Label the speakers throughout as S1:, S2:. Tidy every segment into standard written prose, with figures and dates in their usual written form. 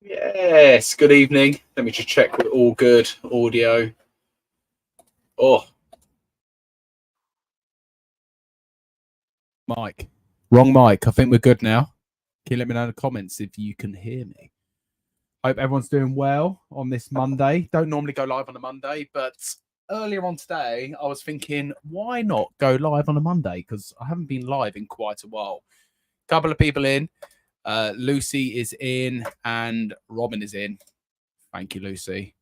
S1: Yes, good evening. Let me just check we're all good. Audio. Oh, mic. Wrong mic. I think we're good now. Can you let me know in the comments if you can hear me? Hope everyone's doing well on this Monday. Don't normally go live on a Monday, but earlier on today, I was thinking, why not go live on a Monday? Because I haven't been live in quite a while. Couple of people in. Lucy is in and Robin is in. Thank you, Lucy.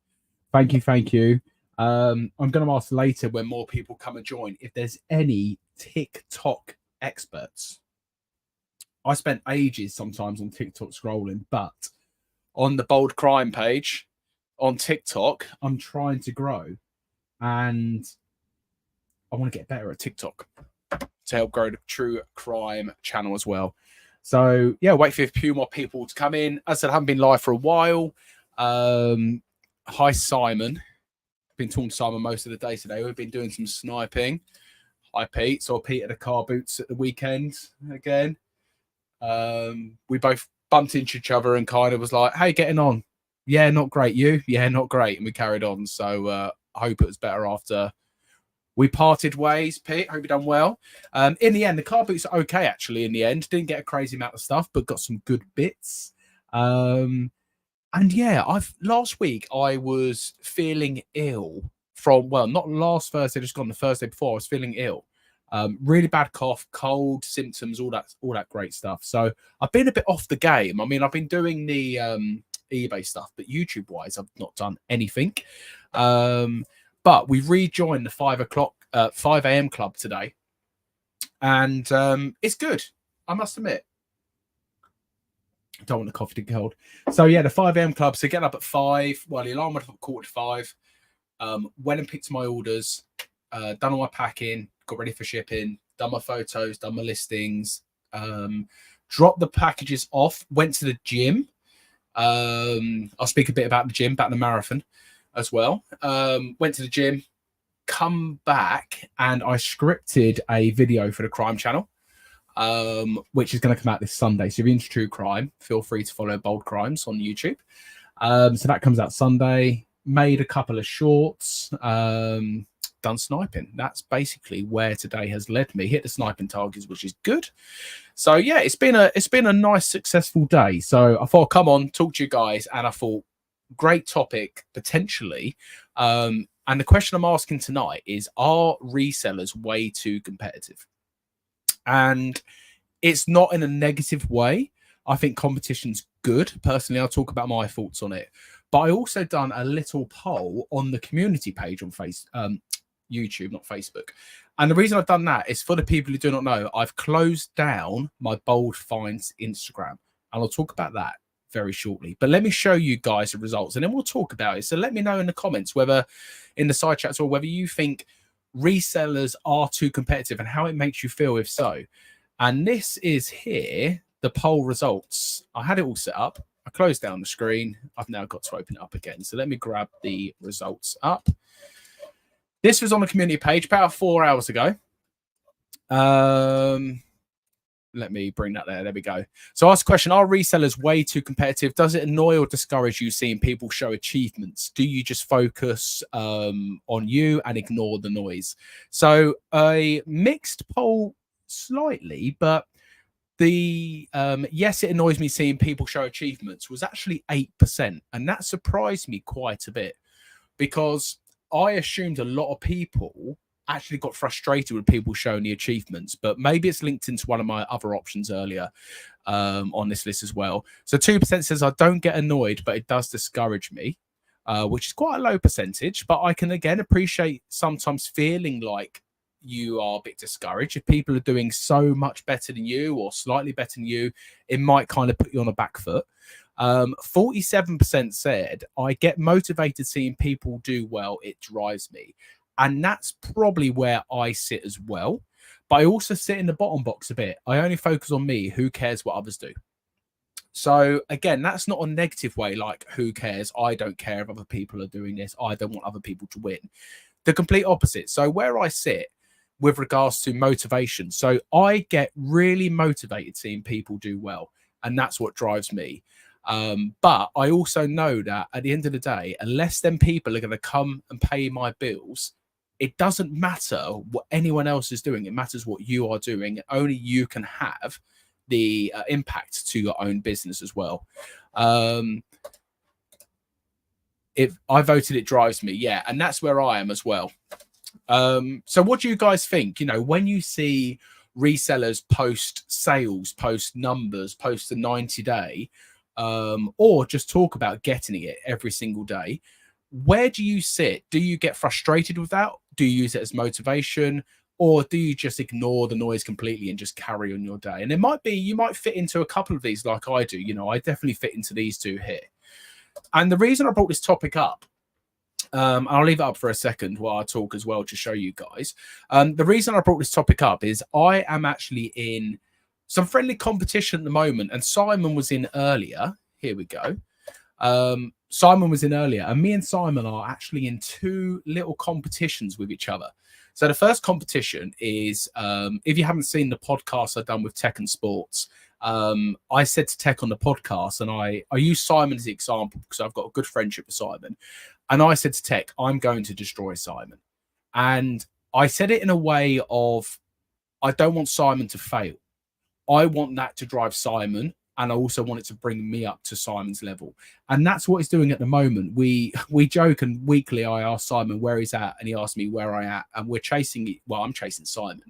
S1: Thank you. Thank you. I'm going to ask later when more people come and join if there's any TikTok experts. I spent ages sometimes on TikTok scrolling, but on the Bold Crime page on TikTok, I'm trying to grow and I want to get better at TikTok to help grow the true crime channel as well. So yeah, wait for a few more people to come in. As I said, I haven't been live for a while. Hi, Simon. Been talking to Simon most of the day today. We've been doing some sniping. Hi, Pete. Saw Pete at the car boots at the weekend again. We both bumped into each other and kind of was like, "Hey, getting on? Yeah, not great. You? Yeah, not great." And we carried on. So I hope it was better after we parted ways. Pete, hope you done well. In the end, the car boots are okay. Actually, in the end, didn't get a crazy amount of stuff, but got some good bits. And yeah, last week I was feeling ill from, well, not last Thursday, just gone the Thursday before. I was feeling ill. Really bad cough, cold symptoms, all that great stuff. So I've been a bit off the game. I mean, I've been doing the eBay stuff, but YouTube wise, I've not done anything. But we rejoined the 5 a.m. club today, and it's good. I must admit. Don't want the coffee to get cold. So yeah, the 5 a.m. club. So get up at 5. Well, the alarm went up at 4:45. Went and picked my orders, done all my packing, got ready for shipping, done my photos, done my listings, dropped the packages off, went to the gym. I'll speak a bit about the gym, about the marathon as well. Went to the gym, come back, and I scripted a video for the crime channel. Which is going to come out this Sunday. So if you're into true crime, feel free to follow Bold Crimes on YouTube. So that comes out Sunday. Made a couple of shorts. Done sniping. That's basically where today has led me. Hit the sniping targets, which is good. So yeah, it's been a nice, successful day. So I thought, come on, talk to you guys, and I thought, great topic potentially. And the question I'm asking tonight is: are resellers way too competitive? And it's not in a negative way. I think competition's good. Personally, I'll talk about my thoughts on it. But I also done a little poll on the community page on YouTube, not Facebook. And the reason I've done that is for the people who do not know, I've closed down my Bold Finds Instagram. And I'll talk about that very shortly. But let me show you guys the results and then we'll talk about it. So let me know in the comments, whether in the side chats or whether you think resellers are too competitive and how it makes you feel if so. And this is here, the poll results. I had it all set up. I closed down the screen. I've now got to open it up again. So let me grab the results up. This was on the community page about 4 hours ago. Let me bring that there. There we go. So ask a question: are resellers way too competitive? Does it annoy or discourage you seeing people show achievements? Do you just focus on you and ignore the noise? So a mixed poll slightly, but the yes, it annoys me seeing people show achievements was actually 8%. And that surprised me quite a bit because I assumed a lot of people actually got frustrated with people showing the achievements, but maybe it's linked into one of my other options earlier on this list as well. So 2% says I don't get annoyed, but it does discourage me, which is quite a low percentage. But I can again appreciate sometimes feeling like you are a bit discouraged. If people are doing so much better than you or slightly better than you, it might kind of put you on a back foot. 47% said I get motivated seeing people do well. It drives me. And that's probably where I sit as well. But I also sit in the bottom box a bit. I only focus on me. Who cares what others do? So again, that's not a negative way, like who cares? I don't care if other people are doing this. I don't want other people to win. The complete opposite. So where I sit with regards to motivation. So I get really motivated seeing people do well. And that's what drives me. But I also know that at the end of the day, unless them people are going to come and pay my bills, it doesn't matter what anyone else is doing. It matters what you are doing. Only you can have the impact to your own business as well. If I voted, it drives me, yeah, and that's where I am as well. So what do you guys think? You know, when you see resellers post sales, post numbers, post the 90-day, or just talk about getting it every single day, where do you sit? Do you get frustrated with that? Do you use it as motivation? Or do you just ignore the noise completely and just carry on your day? And it might be, you might fit into a couple of these like I do. You know, I definitely fit into these two here. And the reason I brought this topic up, I'll leave it up for a second while I talk as well to show you guys. The reason I brought this topic up is I am actually in some friendly competition at the moment, and Simon was in earlier. Here we go. Simon was in earlier, and me and Simon are actually in two little competitions with each other. So the first competition is, if you haven't seen the podcast I've done with Tech and Sports, I said to Tech on the podcast, and I use Simon as the example because I've got a good friendship with Simon. And I said to Tech, I'm going to destroy Simon. And I said it in a way of, I don't want Simon to fail. I want that to drive Simon. And I also want it to bring me up to Simon's level. And that's what he's doing at the moment. We joke, and weekly I ask Simon where he's at, and he asks me where I am. And we're chasing it. Well, I'm chasing Simon.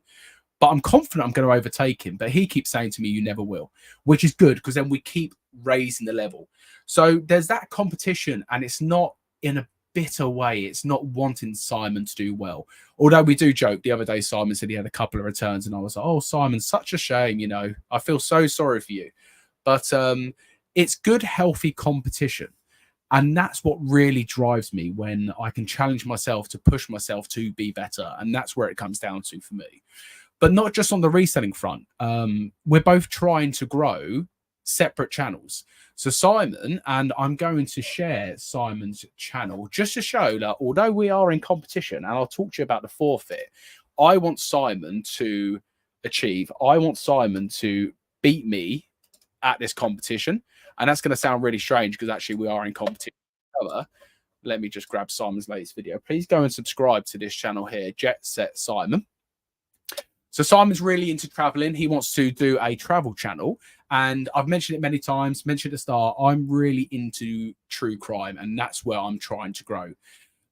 S1: But I'm confident I'm going to overtake him. But he keeps saying to me, you never will, which is good because then we keep raising the level. So there's that competition, and it's not in a bitter way. It's not wanting Simon to do well. Although we do joke. The other day, Simon said he had a couple of returns, and I was like, oh, Simon, such a shame. You know, I feel so sorry for you. But it's good, healthy competition. And that's what really drives me when I can challenge myself to push myself to be better. And that's where it comes down to for me. But not just on the reselling front. We're both trying to grow separate channels. So Simon, and I'm going to share Simon's channel just to show that although we are in competition, and I'll talk to you about the forfeit, I want Simon to achieve. I want Simon to beat me at this competition. And that's going to sound really strange because actually we are in competition. Let me just grab Simon's latest video. Please go and subscribe to this channel here, Jet Set Simon. So Simon's really into traveling. He wants to do a travel channel. And I've mentioned it many times, mentioned at the start, I'm really into true crime, and that's where I'm trying to grow.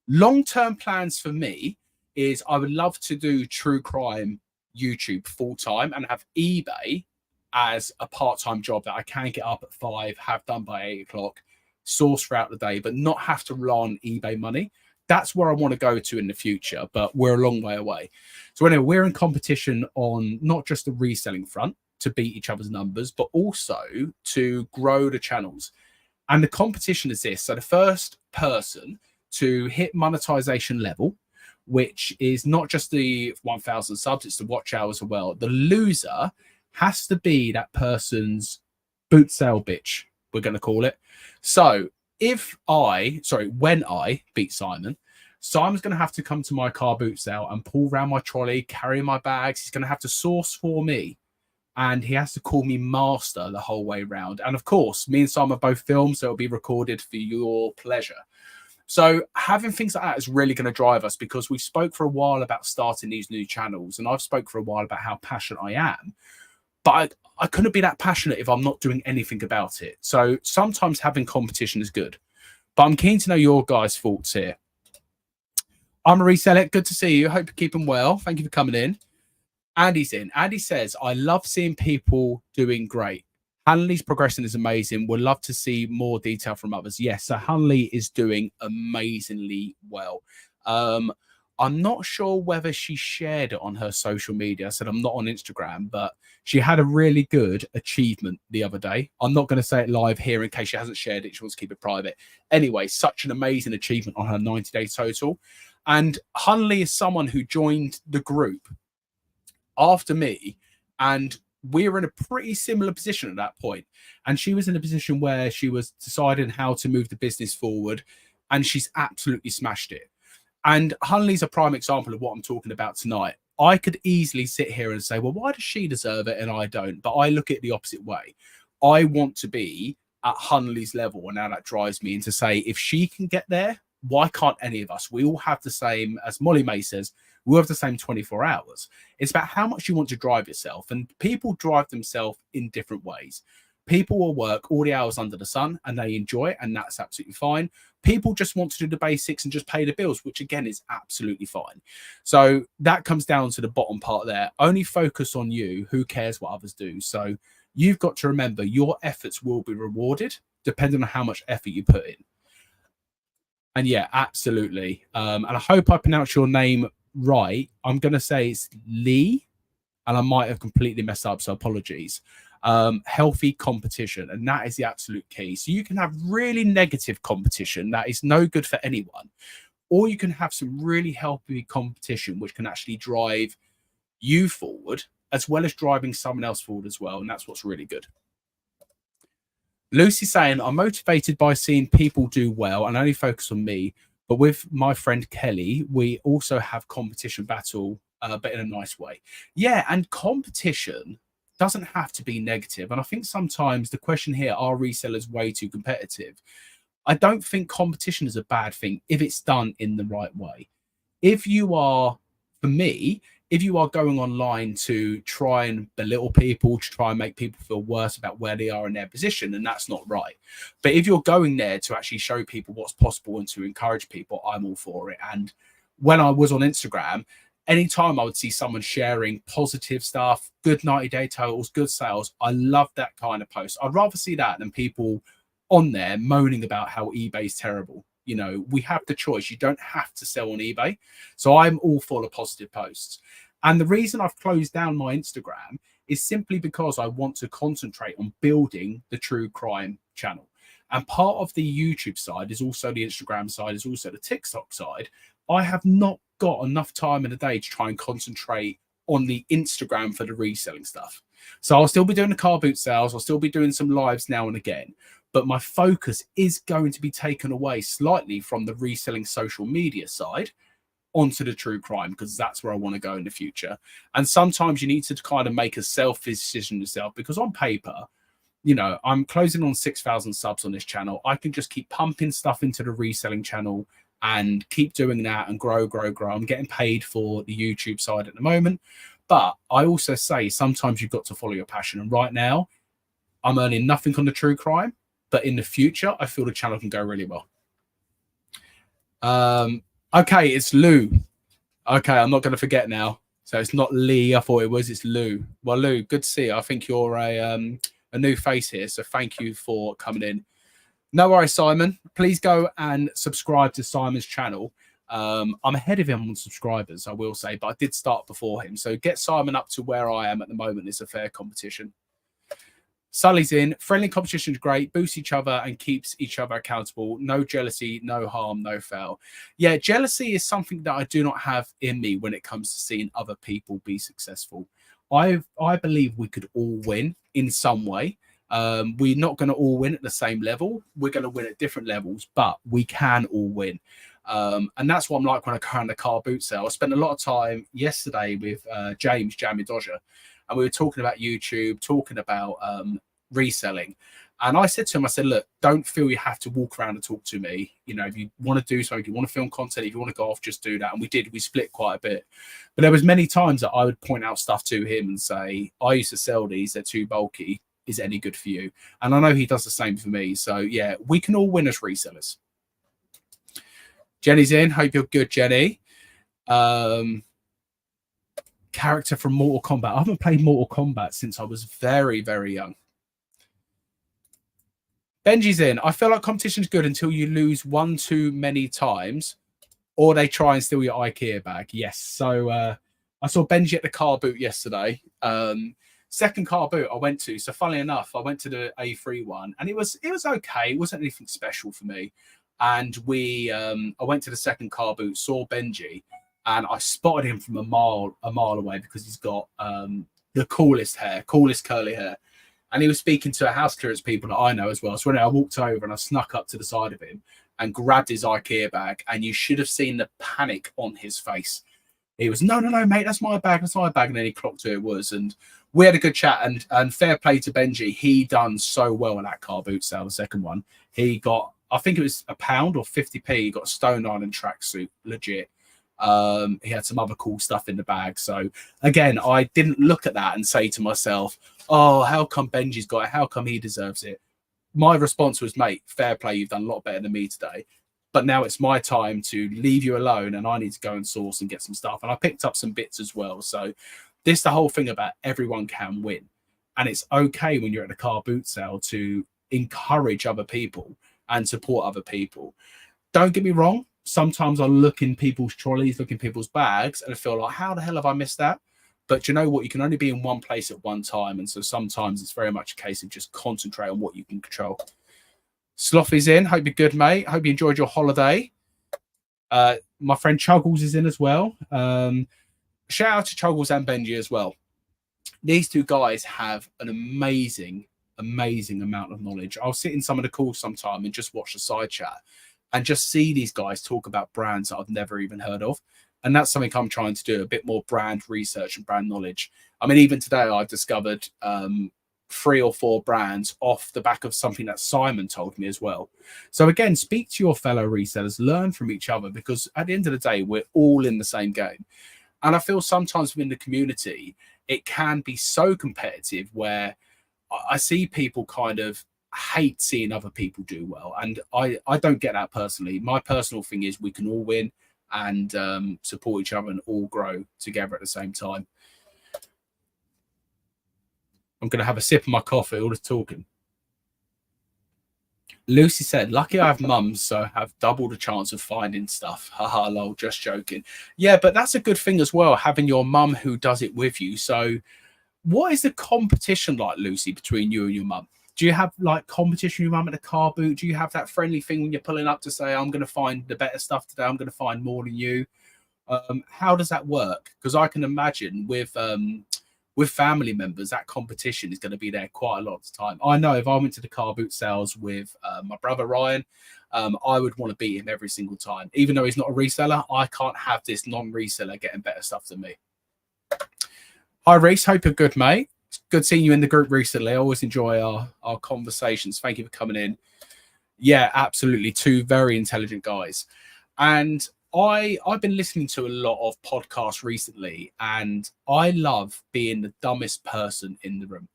S1: Long-term plans for me is I would love to do true crime YouTube full-time and have eBay as a part-time job that I can get up at 5, have done by 8 o'clock, source throughout the day, but not have to rely on eBay money. That's where I want to go to in the future, but we're a long way away. So anyway, we're in competition on not just the reselling front to beat each other's numbers, but also to grow the channels. And the competition is this. So the first person to hit monetization level, which is not just the 1,000 subs, it's the watch hours as well. The loser has to be that person's boot sale bitch, we're going to call it. So when I beat Simon, Simon's going to have to come to my car boot sale and pull around my trolley, carry my bags. He's going to have to source for me. And he has to call me master the whole way around. And of course, me and Simon both film, so it'll be recorded for your pleasure. So having things like that is really going to drive us because we spoke for a while about starting these new channels. And I've spoke for a while about how passionate I am. But I couldn't be that passionate if I'm not doing anything about it. So sometimes having competition is good. But I'm keen to know your guys' thoughts here. I'm a reseller. Good to see you. Hope you're keeping well. Thank you for coming in. Andy's in. Andy says, I love seeing people doing great. Hanley's progression is amazing. We'd love to see more detail from others. Yes, so Hanley is doing amazingly well. I'm not sure whether she shared it on her social media. I said I'm not on Instagram, but she had a really good achievement the other day. I'm not going to say it live here in case she hasn't shared it. She wants to keep it private. Anyway, such an amazing achievement on her 90-day total. And Hunley is someone who joined the group after me, and we were in a pretty similar position at that point. And she was in a position where she was deciding how to move the business forward, and she's absolutely smashed it. And Hunley's a prime example of what I'm talking about tonight. I could easily sit here and say, well, why does she deserve it and I don't? But I look at it the opposite way. I want to be at Hunley's level, and now that drives me into say, if she can get there, why can't any of us? We all have the same, as Molly May says, we all have the same 24 hours. It's about how much you want to drive yourself, and people drive themselves in different ways. People will work all the hours under the sun and they enjoy it, and that's absolutely fine. People just want to do the basics and just pay the bills, which again is absolutely fine. So that comes down to the bottom part there. Only focus on you. Who cares what others do? So you've got to remember your efforts will be rewarded depending on how much effort you put in. And yeah, absolutely. And I hope I pronounced your name right. I'm going to say it's Lee, and I might have completely messed up, so apologies. Healthy competition, and that is the absolute key. So you can have really negative competition that is no good for anyone, or you can have some really healthy competition which can actually drive you forward as well as driving someone else forward as well, and that's what's really good. Lucy saying, I'm motivated by seeing people do well and only focus on me, but with my friend Kelly we also have competition battle, but in a nice way. Yeah, and competition doesn't have to be negative. And I think sometimes the question here, are resellers way too competitive? I don't think competition is a bad thing if it's done in the right way. If you are, for me, if you are going online to try and belittle people, to try and make people feel worse about where they are in their position, then that's not right. But if you're going there to actually show people what's possible and to encourage people, I'm all for it. And when I was on Instagram, anytime I would see someone sharing positive stuff, good 90-day totals, good sales, I love that kind of post. I'd rather see that than people on there moaning about how eBay is terrible. You know, we have the choice. You don't have to sell on eBay. So I'm all for the positive posts. And the reason I've closed down my Instagram is simply because I want to concentrate on building the true crime channel. And part of the YouTube side is also the Instagram side, is also the TikTok side. I have not got enough time in the day to try and concentrate on the Instagram for the reselling stuff. So I'll still be doing the car boot sales. I'll still be doing some lives now and again. But my focus is going to be taken away slightly from the reselling social media side onto the true crime, because that's where I want to go in the future. And sometimes you need to kind of make a selfish decision yourself, because on paper, you know, I'm closing on 6,000 subs on this channel. I can just keep pumping stuff into the reselling channel and keep doing that and grow. I'm getting paid for the YouTube side at the moment. But I also say sometimes you've got to follow your passion. And right now, I'm earning nothing on the true crime. But in the future, I feel the channel can go really well. Okay, it's Lou. Okay, I'm not going to forget now. So it's not Lee. I thought it was. It's Lou. Well, Lou, good to see you. I think you're a new face here. So thank you for coming in. No worries, Simon. Please go and subscribe to Simon's channel. I'm ahead of him on subscribers, I will say, but I did start before him. So get Simon up to where I am at the moment. It's a fair competition. Sully's in. Friendly competition is great. Boosts each other and keeps each other accountable. No jealousy, no harm, no foul. Yeah, jealousy is something that I do not have in me when it comes to seeing other people be successful. I believe we could all win in some way. We're not going to all win at the same level. We're going to win at different levels, but we can all win. And that's what I'm like when I go on the car boot sale. I spent a lot of time yesterday with James Jamie Dodger, and we were talking about YouTube, talking about reselling. And I said to him, I said, look, don't feel you have to walk around and talk to me. You know, if you want to do something, if you want to film content, if you want to go off, just do that. And we did. We split quite a bit. But there was many times that I would point out stuff to him and say, I used to sell these. They're too bulky. Is any good for you? And I know he does the same for me. So, yeah, we can all win as resellers. Jenny's in. Hope you're good, Jenny. Character from Mortal Kombat. I haven't played Mortal Kombat since I was very, very young. Benji's in. I feel like competition's good until you lose one too many times or they try and steal your IKEA bag. Yes. So I saw Benji at the car boot yesterday. Second car boot I went to. So funnily enough, I went to the A3 one and it was okay. It wasn't anything special for me. And I went to the second car boot, saw Benji, and I spotted him from a mile away because he's got the coolest curly hair. And he was speaking to a house clearance people that I know as well. So when I walked over and I snuck up to the side of him and grabbed his IKEA bag, and you should have seen the panic on his face. He was, no, no, no, mate, that's my bag, that's my bag. And then he clocked who it was. And we had a good chat. And fair play to Benji. He done so well in that car boot sale, the second one. He got, I think it was £1 or 50p. He got a Stone Island tracksuit, legit. He had some other cool stuff in the bag. So again, I didn't look at that and say to myself, oh, how come Benji's got it? How come he deserves it? My response was, mate, fair play. You've done a lot better than me today. But now it's my time to leave you alone and I need to go and source and get some stuff. And I picked up some bits as well. So this the whole thing about everyone can win. And it's okay when you're at a car boot sale to encourage other people and support other people. Don't get me wrong. Sometimes I look in people's trolleys, look in people's bags, and I feel like, how the hell have I missed that? But you know what? You can only be in one place at one time. And so sometimes it's very much a case of just concentrate on what you can control. Slothy's in. Hope you're good, mate. Hope you enjoyed your holiday. My friend Chuggles is in as well. Shout out to Chuggles and Benji as well. These two guys have an amazing amount of knowledge. I'll sit in some of the calls sometime and just watch the side chat and just see these guys talk about brands that I've never even heard of. And that's something I'm trying to do, a bit more brand research and brand knowledge. I mean, even today I discovered 3 or 4 brands off the back of something that Simon told me as well. So again, speak to your fellow resellers, learn from each other, because at the end of the day, we're all in the same game. And I feel sometimes within the community, it can be so competitive where I see people kind of hate seeing other people do well. And I don't get that personally. My personal thing is we can all win and support each other and all grow together at the same time. I'm going to have a sip of my coffee, all the talking. Lucy said, lucky I have mums, so I have double the chance of finding stuff. Haha, lol, just joking. Yeah, but that's a good thing as well, having your mum who does it with you. So what is the competition like, Lucy, between you and your mum? Do you have like competition with your mum at the car boot? Do you have that friendly thing when you're pulling up to say, I'm going to find the better stuff today, I'm going to find more than you? How does that work? Because I can imagine with family members, that competition is going to be there quite a lot of the time. I know if I went to the car boot sales with my brother Ryan, I would want to beat him every single time. Even though he's not a reseller, I can't have this non-reseller getting better stuff than me. Hi, Reese. Hope you're good, mate. It's good seeing you in the group recently. I always enjoy our conversations. Thank you for coming in. Yeah, absolutely. 2 very intelligent guys. And I've been listening to a lot of podcasts recently, and I love being the dumbest person in the room.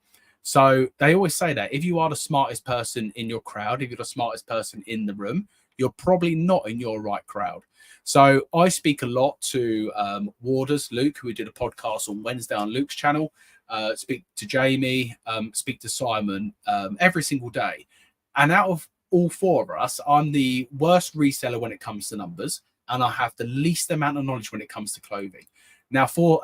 S1: So they always say that if you are the smartest person in your crowd, if you're the smartest person in the room, you're probably not in your right crowd. So I speak a lot to Warders, Luke, who we did a podcast on Wednesday on Luke's channel, speak to Jamie, speak to Simon every single day. And out of all 4 of us, I'm the worst reseller when it comes to numbers, and I have the least amount of knowledge when it comes to clothing. Now, for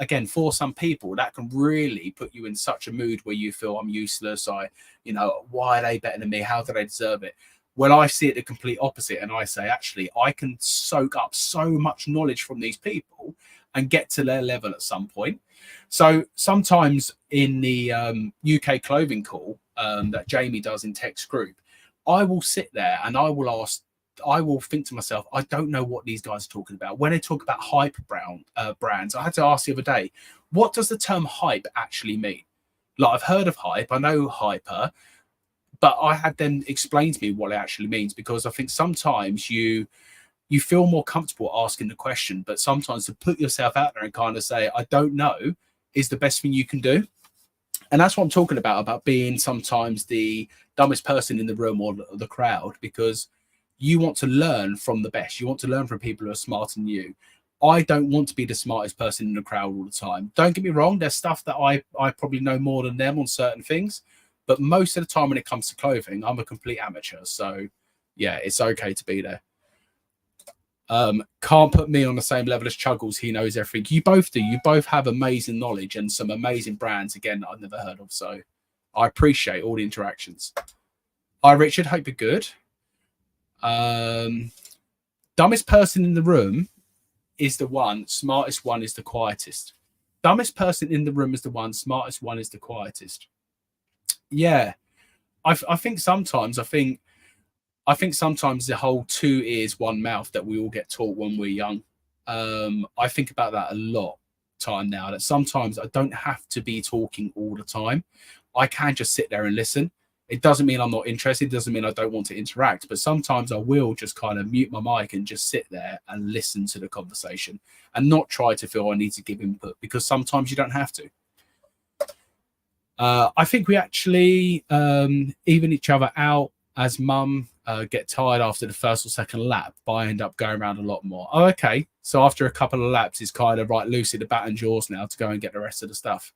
S1: some people, that can really put you in such a mood where you feel I'm useless. Why are they better than me? How do they deserve it? Well, I see it the complete opposite, and I say, actually, I can soak up so much knowledge from these people and get to their level at some point. So sometimes in the UK clothing call that Jamie does in Tech's group, I will sit there and I will think to myself, I don't know what these guys are talking about. When they talk about hype brands, I had to ask the other day, what does the term hype actually mean? Like, I've heard of hype, I know hyper, but I had them explain to me what it actually means, because I think sometimes you feel more comfortable asking the question, but sometimes to put yourself out there and kind of say, I don't know, is the best thing you can do. And that's what I'm talking about being sometimes the dumbest person in the room or the crowd, because you want to learn from the best. You want to learn from people who are smarter than you. I don't want to be the smartest person in the crowd all the time. Don't get me wrong. There's stuff that I probably know more than them on certain things. But most of the time when it comes to clothing, I'm a complete amateur. So, yeah, it's okay to be there. Can't put me on the same level as Chuggles. He knows everything. You both do. You both have amazing knowledge and some amazing brands, again, that I've never heard of. So I appreciate all the interactions. Hi, Richard. Hope you're good. Dumbest person in the room is the one. Smartest one is the quietest. Dumbest person in the room is the one. Smartest one is the quietest. Yeah. I think sometimes the whole 2 ears, 1 mouth that we all get taught when we're young I think about that a lot time now, that sometimes I don't have to be talking all the time. I can just sit there and listen. It doesn't mean I'm not interested. It doesn't mean I don't want to interact, but sometimes I will just kind of mute my mic and just sit there and listen to the conversation and not try to feel I need to give input, because sometimes you don't have to. I think we actually even each other out as mum, get tired after the first or second lap, but I end up going around a lot more. Oh, okay. So after a couple of laps, it's kind of right, Lucy, the batten's yours now to go and get the rest of the stuff.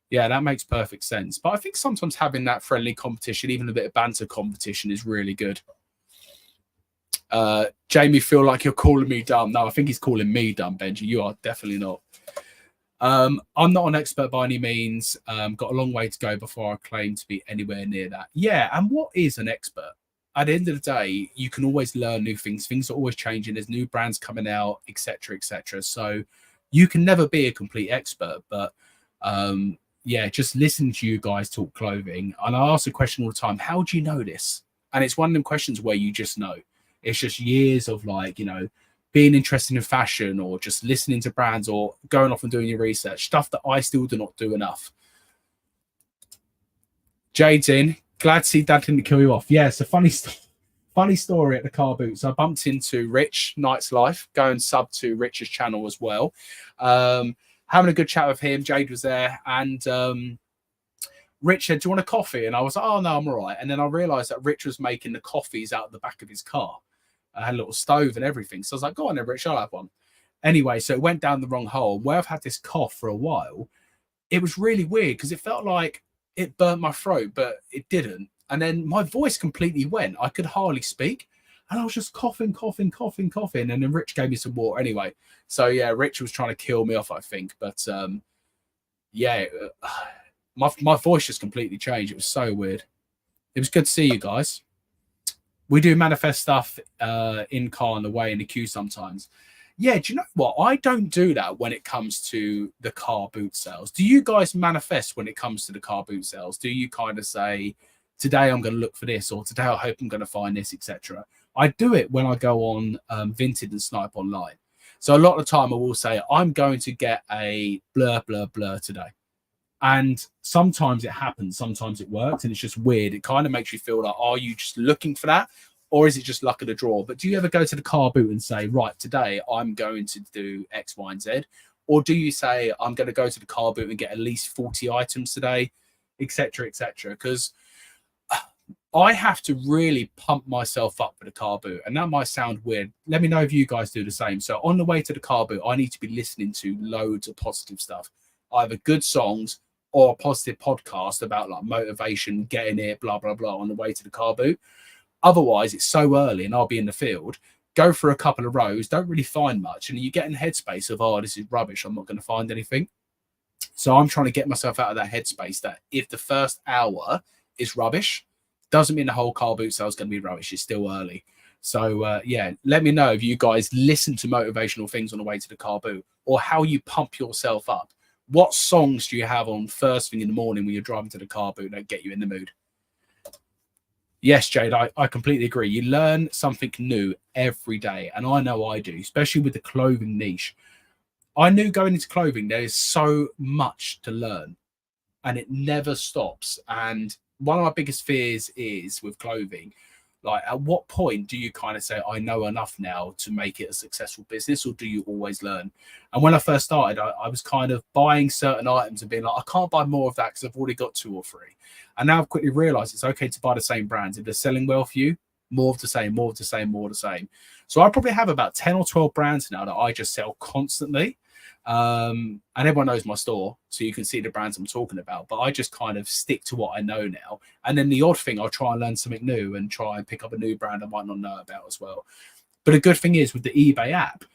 S1: Yeah, that makes perfect sense. But I think sometimes having that friendly competition, even a bit of banter competition, is really good. Jamie, feel like you're calling me dumb. No, I think he's calling me dumb, Benji. You are definitely not. I'm not an expert by any means. Got a long way to go before I claim to be anywhere near that. Yeah, and what is an expert? At the end of the day, you can always learn new things. Things are always changing. There's new brands coming out, etc., etc. So you can never be a complete expert. But yeah, just listen to you guys talk clothing. And I ask the question all the time, how do you know this? And it's one of them questions where you just know. It's just years of, like, you know, being interested in fashion, or just listening to brands, or going off and doing your research, stuff that I still do not do enough. Jade's in. Glad to see Dad didn't kill you off. Yeah, it's a funny story at the car boot. So I bumped into Rich, Night's Life, going sub to Rich's channel as well. Having a good chat with him. Jade was there, and Rich said, do you want a coffee? And I was like, oh, no, I'm all right. And then I realized that Rich was making the coffees out of the back of his car. I had a little stove and everything. So I was like, go on then, Rich, I'll have one. Anyway, so it went down the wrong hole. Where I've had this cough for a while, it was really weird because it felt like it burnt my throat, but it didn't. And then my voice completely went. I could hardly speak. And I was just coughing. And then Rich gave me some water anyway. So, yeah, Rich was trying to kill me off, I think. But, yeah, my voice just completely changed. It was so weird. It was good to see you guys. We do manifest stuff in car on the way in the queue sometimes. Yeah, do you know what? I don't do that when it comes to the car boot sales. Do you guys manifest when it comes to the car boot sales? Do you kind of say, today I'm going to look for this, or today I hope I'm going to find this, etc.? I do it when I go on Vinted and Snipe online. So a lot of the time I will say, I'm going to get a blur today. And sometimes it happens, sometimes it works, and it's just weird. It kind of makes you feel like, are you just looking for that? Or is it just luck of the draw? But do you ever go to the car boot and say, right, today I'm going to do X, Y, and Z? Or do you say, I'm going to go to the car boot and get at least 40 items today, etc., etc.? Because I have to really pump myself up for the car boot. And that might sound weird. Let me know if you guys do the same. So on the way to the car boot, I need to be listening to loads of positive stuff, either good songs or a positive podcast about like motivation, getting it, blah, blah, blah, on the way to the car boot. Otherwise, it's so early and I'll be in the field, go for a couple of rows, don't really find much. And you get in the headspace of, oh, this is rubbish, I'm not going to find anything. So I'm trying to get myself out of that headspace that if the first hour is rubbish, doesn't mean the whole car boot sale is going to be rubbish. It's still early. So, yeah, let me know if you guys listen to motivational things on the way to the car boot, or how you pump yourself up. What songs do you have on first thing in the morning when you're driving to the car boot that get you in the mood? Yes, Jade, I completely agree. You learn something new every day. And I know I do, especially with the clothing niche. I knew going into clothing, there is so much to learn and it never stops. And one of my biggest fears is with clothing, like, at what point do you kind of say, I know enough now to make it a successful business, or do you always learn? And when I first started, I was kind of buying certain items and being like, I can't buy more of that because I've already got 2 or 3. And now I've quickly realized it's okay to buy the same brands. If they're selling well for you, more of the same, more of the same, more of the same. So I probably have about 10 or 12 brands now that I just sell constantly. And everyone knows my store, so you can see the brands I'm talking about, but I just kind of stick to what I know now. And then the odd thing, I'll try and learn something new and try and pick up a new brand I might not know about as well. But a good thing is with the eBay app,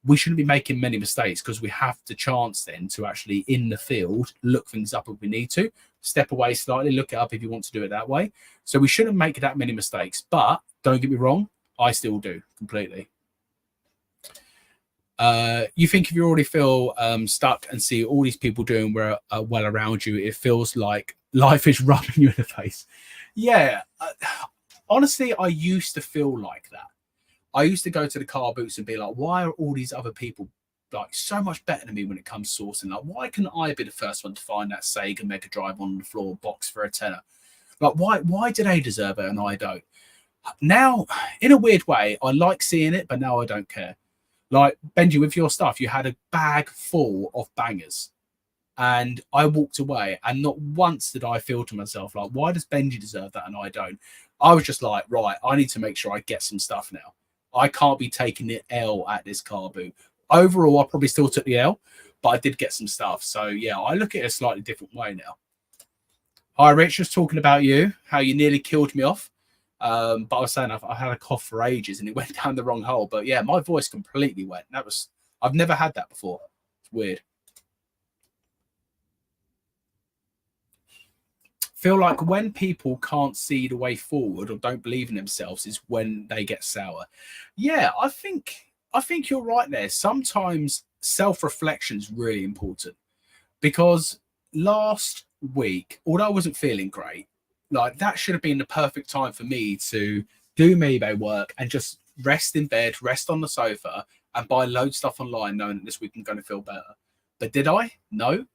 S1: we shouldn't be making many mistakes, because we have the chance then to actually in the field look things up if we need to, step away slightly, look it up if you want to do it that way. So we shouldn't make that many mistakes. But don't get me wrong, I still do completely. You think if you already feel stuck and see all these people doing well around you, it feels like life is rubbing you in the face. Yeah, honestly, I used to feel like that. I used to go to the car boots and be like, why are all these other people like so much better than me when it comes to sourcing? Like, why can I be the first one to find that Sega Mega Drive on the floor box for a tenner? Like, why do they deserve it and I don't? Now, in a weird way, I like seeing it, but now I don't care. Like, Benji, with your stuff, you had a bag full of bangers. And I walked away, and not once did I feel to myself, like, why does Benji deserve that and I don't? I was just like, right, I need to make sure I get some stuff now. I can't be taking the L at this car boot. Overall, I probably still took the L, but I did get some stuff. So, yeah, I look at it a slightly different way now. Hi, Rich, just talking about you, how you nearly killed me off. But I was saying I had a cough for ages and it went down the wrong hole. But, yeah, my voice completely went. I've never had that before. It's weird. Feel like when people can't see the way forward or don't believe in themselves is when they get sour. Yeah, I think you're right there. Sometimes self-reflection is really important because last week, although I wasn't feeling great, like that should have been the perfect time for me to do my eBay work and just rest in bed, rest on the sofa and buy loads of stuff online knowing that this week I'm going to feel better. But did I? No.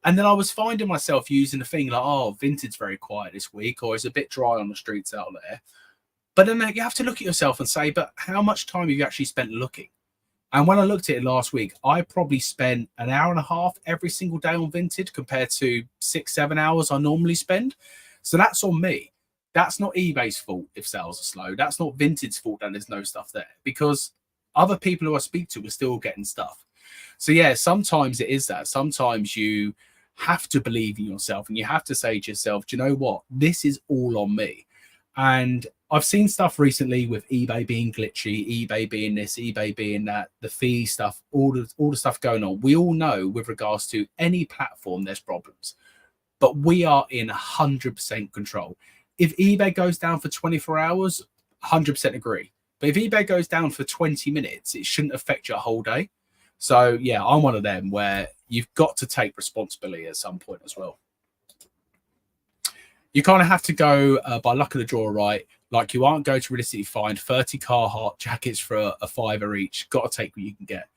S1: And then I was finding myself using the thing like, oh, Vinted's very quiet this week, or it's a bit dry on the streets out there. But then you have to look at yourself and say, but how much time have you actually spent looking? And when I looked at it last week, I probably spent an hour and a half every single day on Vinted compared to 6-7 hours I normally spend. So that's on me. That's not eBay's fault if sales are slow. That's not Vinted's fault that there's no stuff there because other people who I speak to are still getting stuff. So yeah, sometimes it is that. Sometimes you have to believe in yourself and you have to say to yourself, do you know what? This is all on me. And I've seen stuff recently with eBay being glitchy, eBay being this, eBay being that, the fee stuff, all the stuff going on. We all know with regards to any platform, there's problems, but we are in 100% control. If eBay goes down for 24 hours, 100% agree. But if eBay goes down for 20 minutes, it shouldn't affect your whole day. So, yeah, I'm one of them where you've got to take responsibility at some point as well. You kind of have to go by luck of the draw, right? Like you aren't going to realistically find 30 Carhartt jackets for a $5 each. Got to take what you can get.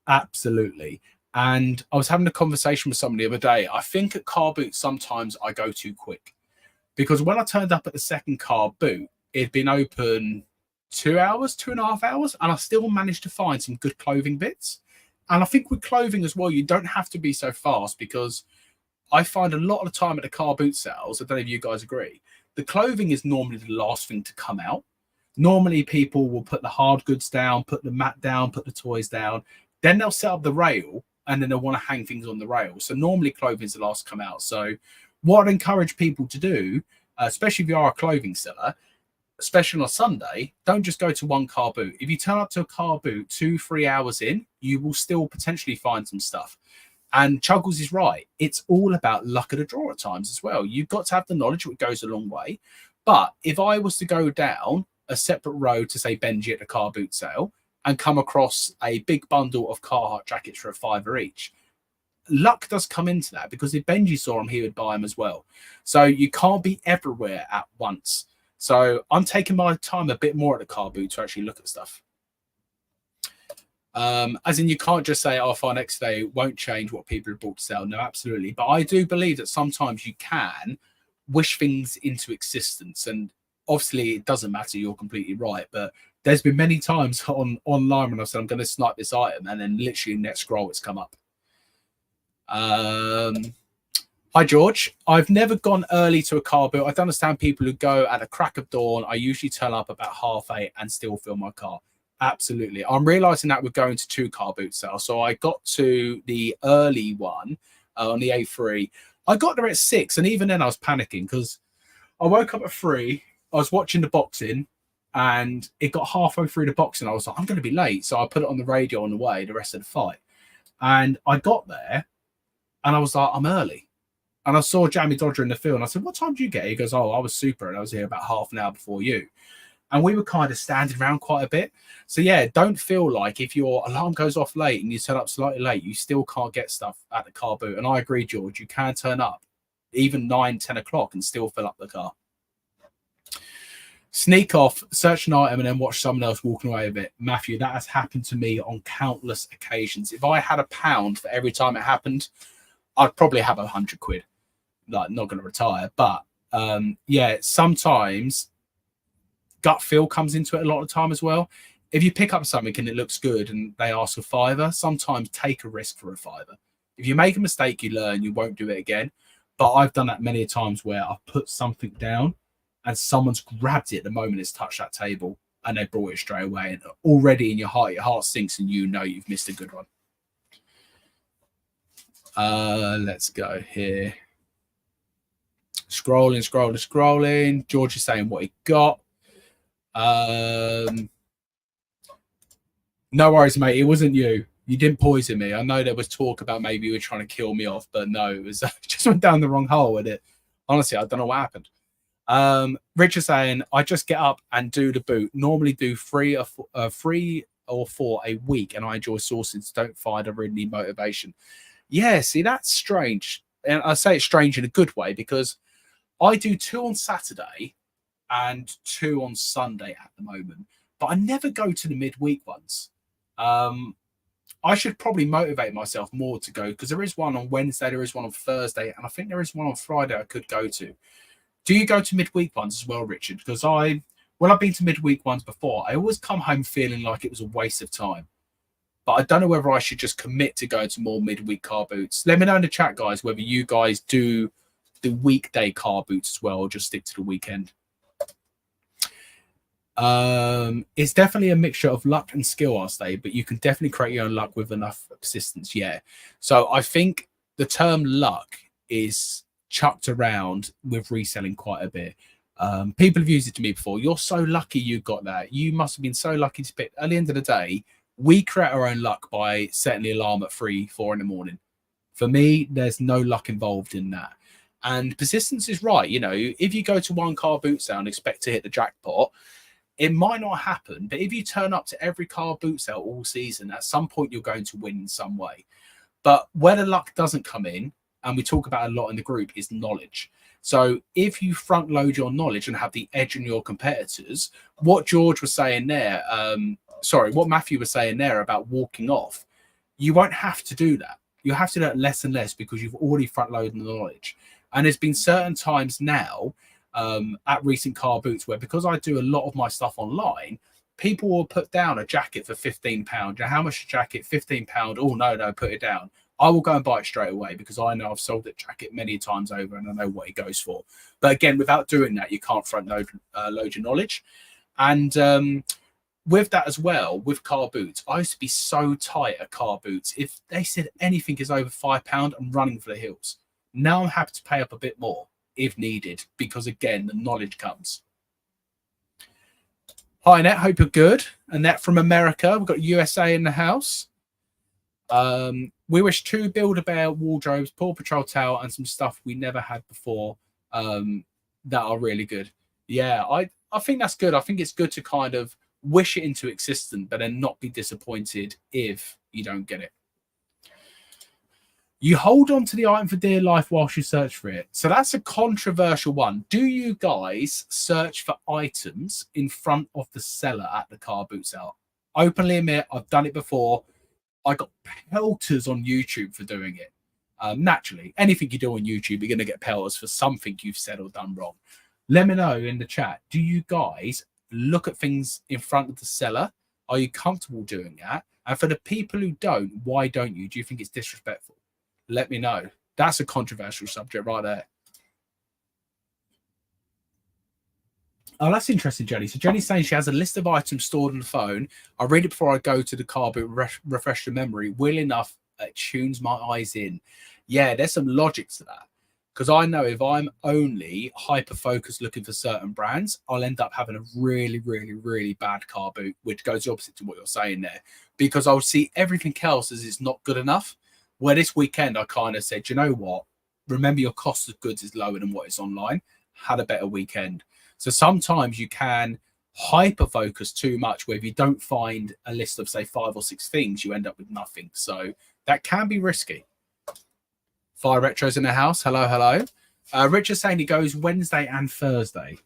S1: Absolutely. And I was having a conversation with someone the other day. I think at car boots, sometimes I go too quick. Because when I turned up at the second car boot, it'd been open 2.5 hours, and I still managed to find some good clothing bits. And I think with clothing as well, you don't have to be so fast because I find a lot of the time at the car boot sales, I don't know if you guys agree, the clothing is normally the last thing to come out. Normally people will put the hard goods down, put the mat down, put the toys down. Then they'll set up the rail and then they'll want to hang things on the rail. So normally clothing is the last to come out. So what I'd encourage people to do, especially if you are a clothing seller, especially on a Sunday, don't just go to one car boot. If you turn up to a car boot 2-3 hours in, you will still potentially find some stuff. And Chuggles is right. It's all about luck of the draw at times as well. You've got to have the knowledge, which goes a long way. But if I was to go down a separate road to, say, Benji at the car boot sale and come across a big bundle of Carhartt jackets for a $5 each, luck does come into that because if Benji saw them, he would buy them as well. So you can't be everywhere at once. So I'm taking my time a bit more at the car boot to actually look at stuff. As in, you can't just say, oh, fine, next day won't change what people have bought to sell. No, absolutely. But I do believe that sometimes you can wish things into existence. And obviously, it doesn't matter. You're completely right. But there's been many times online when I said, I'm going to snipe this item. And then literally next scroll, it's come up. Hi, George. I've never gone early to a car boot. I don't understand people who go at the crack of dawn. I usually turn up about 8:30 and still fill my car. Absolutely. I'm realizing that we're going to 2 car boot sales. So I got to the early one on the A3. I got there at 6. And even then I was panicking because I woke up at 3. I was watching the boxing and it got halfway through the boxing. I was like, I'm going to be late. So I put it on the radio on the way, the rest of the fight. And I got there and I was like, I'm early. And I saw Jamie Dodger in the field. And I said, what time did you get? He goes, oh, I was super. And I was here about half an hour before you. And we were kind of standing around quite a bit. So, yeah, don't feel like if your alarm goes off late and you turn up slightly late, you still can't get stuff at the car boot. And I agree, George, you can turn up even 9-10 o'clock and still fill up the car. Sneak off, search an item, and then watch someone else walking away with it. Matthew, that has happened to me on countless occasions. If I had £1 for every time it happened, I'd probably have £100. Like, not going to retire, but yeah, sometimes gut feel comes into it a lot of the time as well. If you pick up something and it looks good and they ask a fiver, sometimes take a risk for a fiver. If you make a mistake, you learn, you won't do it again. But I've done that many times where I've put something down and someone's grabbed it the moment it's touched that table and they brought it straight away. And already in your heart sinks and you know you've missed a good one. Let's go here. Scrolling. George is saying what he got. No worries, mate. It wasn't you. You didn't poison me. I know there was talk about maybe you were trying to kill me off, but no, it was just went down the wrong hole with it. Honestly, I don't know what happened. Richard saying, I just get up and do the boot. Normally do 3 or 4 a week, and I enjoy sourcing, so don't find a really motivation. Yeah, see, that's strange. And I say it's strange in a good way because I do 2 on Saturday and 2 on Sunday at the moment, but I never go to the midweek ones. I should probably motivate myself more to go because there is one on Wednesday, there is one on Thursday, and I think there is one on Friday I could go to. Do you go to midweek ones as well, Richard? Because when I've been to midweek ones before, I always come home feeling like it was a waste of time. But I don't know whether I should just commit to going to more midweek car boots. Let me know in the chat, guys, whether you guys do the weekday car boots as well or just stick to the weekend. It's definitely a mixture of luck and skill, I'll say, but you can definitely create your own luck with enough persistence. Yeah. So I think the term luck is chucked around with reselling quite a bit. People have used it to me before. You're so lucky you got that. You must have been so lucky to pick. At the end of the day, we create our own luck by setting the alarm at 3, 4 in the morning. For me, there's no luck involved in that. And persistence is right. You know, if you go to one car boot sale and expect to hit the jackpot, it might not happen, but if you turn up to every car boot sale all season, at some point you're going to win in some way. But where the luck doesn't come in, and we talk about a lot in the group, is knowledge. So if you front load your knowledge and have the edge on your competitors, what George was saying there, what Matthew was saying there about walking off, you won't have to do that. You have to do it less and less because you've already front loaded the knowledge. And there's been certain times now at recent car boots where, because I do a lot of my stuff online, people will put down a jacket for £15. Now, how much a jacket? £15. Oh, no, put it down. I will go and buy it straight away because I know I've sold that jacket many times over and I know what it goes for. But again, without doing that, you can't front load your knowledge. And with that as well, with car boots, I used to be so tight at car boots. If they said anything is over £5, I'm running for the hills. Now I'm happy to pay up a bit more if needed because, again, the knowledge comes. Hi, Annette. Hope you're good. Annette from America. We've got USA in the house. We wish 2 Build-A-Bear wardrobes, Paw Patrol towel, and some stuff we never had before that are really good. Yeah, I think that's good. I think it's good to kind of wish it into existence, but then not be disappointed if you don't get it. You hold on to the item for dear life whilst you search for it. So that's a controversial one. Do you guys search for items in front of the seller at the car boot sale? Openly admit, I've done it before. I got pelters on YouTube for doing it. Naturally, anything you do on YouTube, you're going to get pelters for something you've said or done wrong. Let me know in the chat. Do you guys look at things in front of the seller? Are you comfortable doing that? And for the people who don't, why don't you? Do you think it's disrespectful? Let me know. That's a controversial subject right there. Oh, that's interesting, Jenny. So Jenny's saying she has a list of items stored on the phone. I read it before I go to the car boot, refresh the memory. Well enough, it tunes my eyes in. Yeah, there's some logic to that. Because I know if I'm only hyper-focused looking for certain brands, I'll end up having a really, really, really bad car boot, which goes the opposite to what you're saying there. Because I'll see everything else as it's not good enough. Where this weekend, I kind of said, you know what? Remember, your cost of goods is lower than what is online. Had a better weekend. So sometimes you can hyper-focus too much where if you don't find a list of, say, 5 or 6 things, you end up with nothing. So that can be risky. Fire Retro's in the house. Hello. Richard's saying he goes Wednesday and Thursday.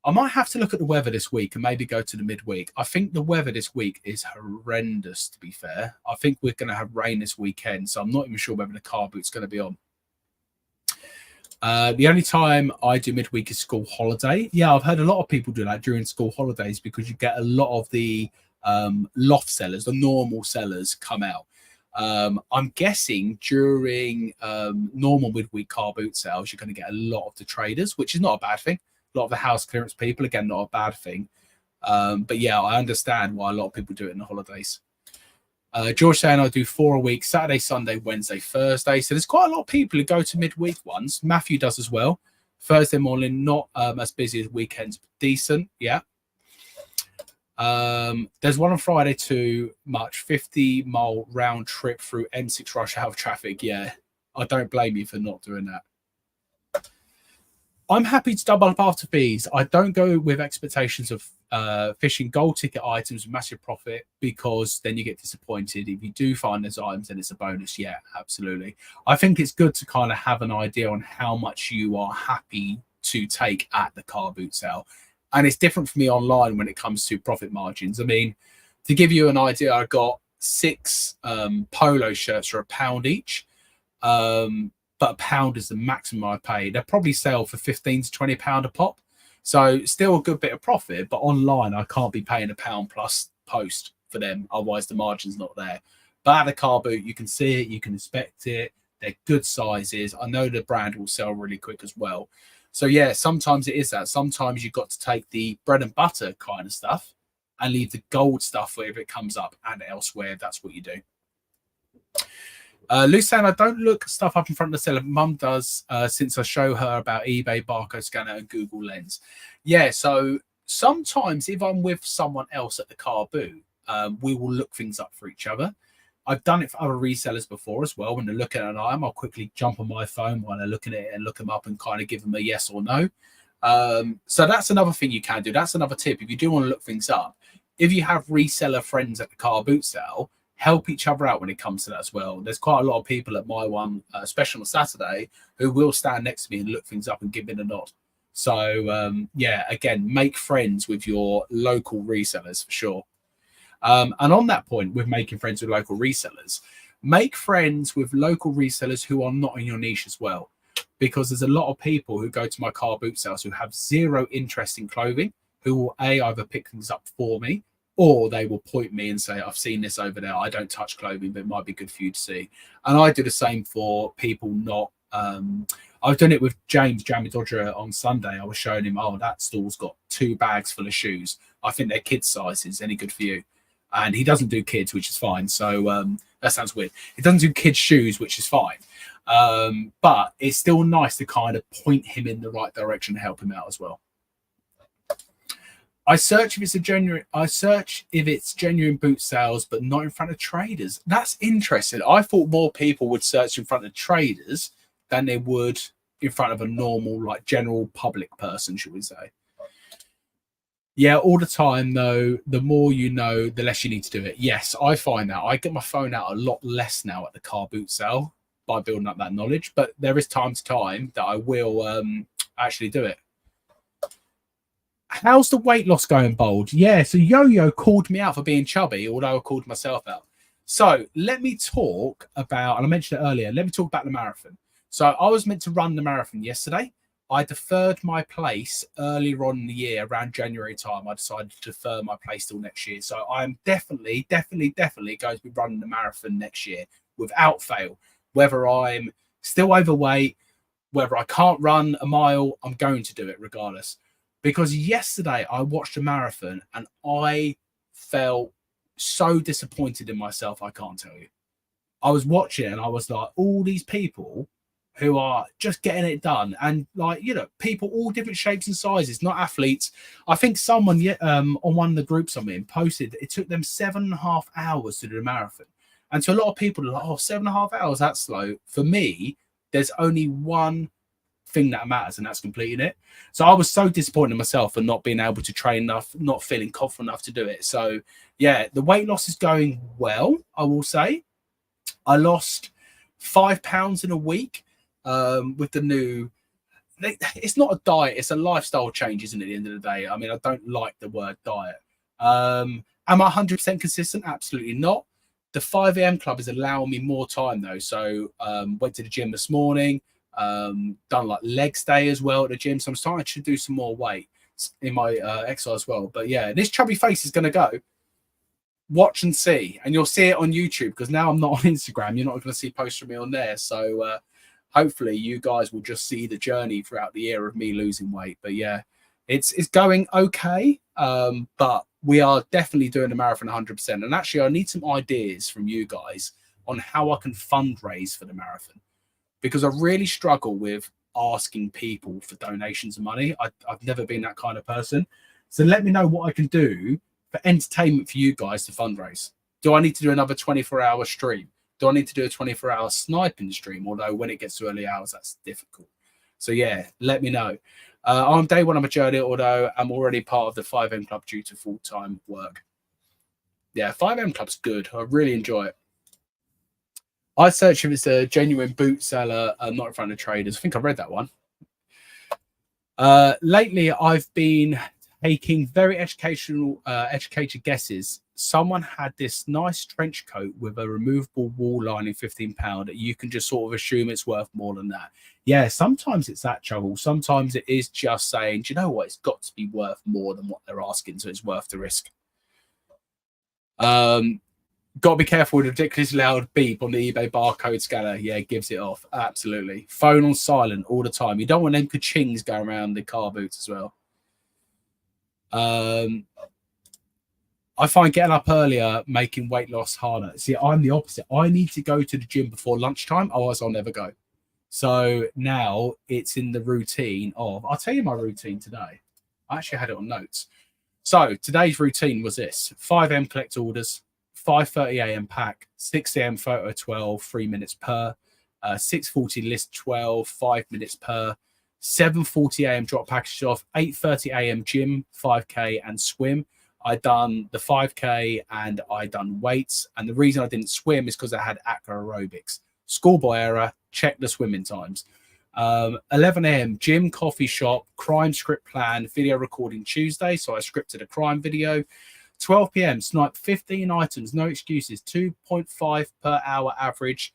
S1: I might have to look at the weather this week and maybe go to the midweek. I think the weather this week is horrendous, to be fair. I think we're going to have rain this weekend, so I'm not even sure whether the car boot's going to be on. The only time I do midweek is school holiday. Yeah, I've heard a lot of people do that during school holidays because you get a lot of the loft sellers, the normal sellers come out. I'm guessing during normal midweek car boot sales, you're going to get a lot of the traders, which is not a bad thing. A lot of the house clearance people, again, not a bad thing. But yeah, I understand why a lot of people do it in the holidays. George saying I do 4 a week, Saturday, Sunday, Wednesday, Thursday. So there's quite a lot of people who go to midweek ones. Matthew does as well. Thursday morning, not as busy as weekends, but decent. Yeah. There's one on Friday too much, 50-mile round trip through M6 rush hour traffic. Yeah, I don't blame you for not doing that. I'm happy to double up after fees. I don't go with expectations of fishing gold ticket items with massive profit because then you get disappointed. If you do find those items, then it's a bonus. Yeah, absolutely. I think it's good to kind of have an idea on how much you are happy to take at the car boot sale. And it's different for me online when it comes to profit margins. I mean, to give you an idea, I got 6 polo shirts for £1 each. But £1 is the maximum I pay. They'll probably sell for £15 to £20 a pop. So still a good bit of profit, but online I can't be paying £1 plus post for them. Otherwise the margin's not there. But at the car boot, you can see it, you can inspect it. They're good sizes. I know the brand will sell really quick as well. So yeah, sometimes it is that. Sometimes you've got to take the bread and butter kind of stuff and leave the gold stuff wherever it comes up and elsewhere. That's what you do. Luce saying I don't look stuff up in front of the seller. Mum does since I show her about eBay, barcode scanner, and Google Lens. Yeah, so sometimes if I'm with someone else at the car boot, we will look things up for each other. I've done it for other resellers before as well. When they're looking at an item, I'll quickly jump on my phone while they're looking at it and look them up and kind of give them a yes or no. So that's another thing you can do. That's another tip. If you do want to look things up, if you have reseller friends at the car boot sale, help each other out when it comes to that as well. There's quite a lot of people at my one, especially on Saturday, who will stand next to me and look things up and give me a nod. So, yeah, again, make friends with your local resellers for sure. And on that point, with making friends with local resellers, make friends with local resellers who are not in your niche as well. Because there's a lot of people who go to my car boot sales who have zero interest in clothing, who will either pick things up for me, or they will point me and say, I've seen this over there. I don't touch clothing, but it might be good for you to see. And I do the same for people not... I've done it with James Jamie Dodger on Sunday. I was showing him, oh, that stall's got 2 bags full of shoes. I think they're kids' sizes. Any good for you? And he doesn't do kids, which is fine. So that sounds weird. He doesn't do kids' shoes, which is fine. But it's still nice to kind of point him in the right direction and help him out as well. I search if it's genuine boot sales, but not in front of traders. That's interesting. I thought more people would search in front of traders than they would in front of a normal, like general public person, should we say? Yeah, all the time though. The more you know, the less you need to do it. Yes, I find that I get my phone out a lot less now at the car boot sale by building up that knowledge. But there is time to time that I will actually do it. How's the weight loss going, Bold? Yeah, so Yo-Yo called me out for being chubby, although I called myself out. So let me talk about, and I mentioned it earlier, let me talk about the marathon. So I was meant to run the marathon yesterday. I deferred my place earlier on in the year, around January time. I decided to defer my place till next year. So I'm definitely going to be running the marathon next year without fail. Whether I'm still overweight, whether I can't run a mile, I'm going to do it regardless. Because yesterday I watched a marathon and I felt so disappointed in myself, I can't tell you. I was watching and I was like, all these people who are just getting it done, and like, you know, people all different shapes and sizes, not athletes. I think someone on one of the groups I'm in posted it took them 7.5 hours to do the marathon. And so a lot of people are like, oh, 7.5 hours, that's slow. For me, there's only one thing that matters, and that's completing it. So I was so disappointed in myself for not being able to train enough, not feeling confident enough to do it. So yeah, the weight loss is going well, I will say. I lost 5 pounds in a week with the new it's not a diet, it's a lifestyle change, isn't it, at the end of the day? I mean, I don't like the word diet. Am I 100% consistent? Absolutely not. The 5 a.m. club is allowing me more time though. So went to the gym this morning, done like legs day as well at the gym. So I'm starting to do some more weight in my exercise as well. But yeah, this chubby face is going to go. Watch and see, and you'll see it on YouTube, because now I'm not on Instagram. You're not going to see posts from me on there. So hopefully you guys will just see the journey throughout the year of me losing weight. But yeah, it's going okay. But we are definitely doing the marathon 100%. And actually, I need some ideas from you guys on how I can fundraise for the marathon, because I really struggle with asking people for donations of money. I've never been that kind of person. So let me know what I can do for entertainment for you guys to fundraise. Do I need to do another 24-hour stream? Do I need to do a 24-hour sniping stream? Although when it gets to early hours, that's difficult. So yeah, let me know. On day one of my journey, although I'm already part of the 5M Club due to full-time work. Yeah, 5M Club's good. I really enjoy it. I search if it's a genuine boot seller, not in front of traders. I think I read that one. Lately, I've been taking very educated guesses. Someone had this nice trench coat with a removable wall lining, £15, that you can just sort of assume it's worth more than that. Yeah, sometimes it's that trouble. Sometimes it is just saying, do you know what? It's got to be worth more than what they're asking, so it's worth the risk. Got to be careful with a ridiculously loud beep on the eBay barcode scanner. Yeah, it gives it off. Absolutely. Phone on silent all the time. You don't want them ka-chings going around the car boots as well. I find getting up earlier making weight loss harder. See, I'm the opposite. I need to go to the gym before lunchtime, otherwise I'll never go. So now it's in the routine of, I'll tell you my routine today. I actually had it on notes. So today's routine was this: 5 a.m. collect orders, 5:30 a.m. pack, 6 a.m. photo 12, 3 minutes per, 6:40 list 12, 5 minutes per, 7:40 a.m. drop package off, 8:30 a.m. gym, 5K and swim. I done the 5K and I done weights. And the reason I didn't swim is because I had aqua aerobics. Schoolboy error, check the swimming times. 11 a.m. gym, coffee shop, crime script plan, video recording Tuesday. So I scripted a crime video. 12 p.m. snipe 15 items, no excuses, 2.5 per hour average.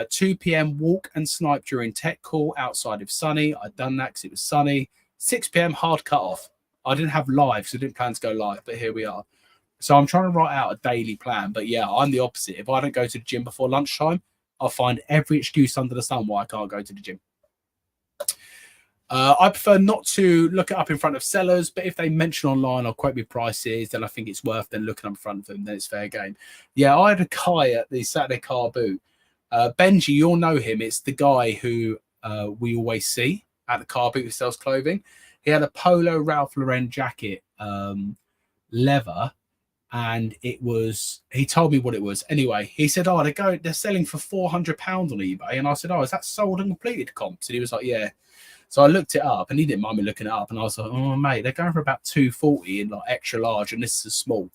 S1: 2 p.m. walk and snipe during tech call outside of sunny. I'd done that because it was sunny. 6 p.m. hard cut off. I didn't have live, so I didn't plan to go live, but here we are. So I'm trying to write out a daily plan. But yeah, I'm the opposite. If I don't go to the gym before lunchtime, I'll find every excuse under the sun why I can't go to the gym. I prefer not to look it up in front of sellers, but if they mention online or quote me prices, then I think it's worth then looking up in front of them. Then it's fair game. Yeah, I had a guy at the Saturday car boot. Benji, you'll know him. It's the guy who we always see at the car boot who sells clothing. He had a polo Ralph Lauren jacket, leather, and it was, he told me what it was. Anyway, he said, oh, they're selling for £400 on eBay. And I said, oh, is that sold and completed comps? And he was like, yeah. So I looked it up, and he didn't mind me looking it up. And I was like, oh, mate, they're going for about 240 in like extra large, and this is a small.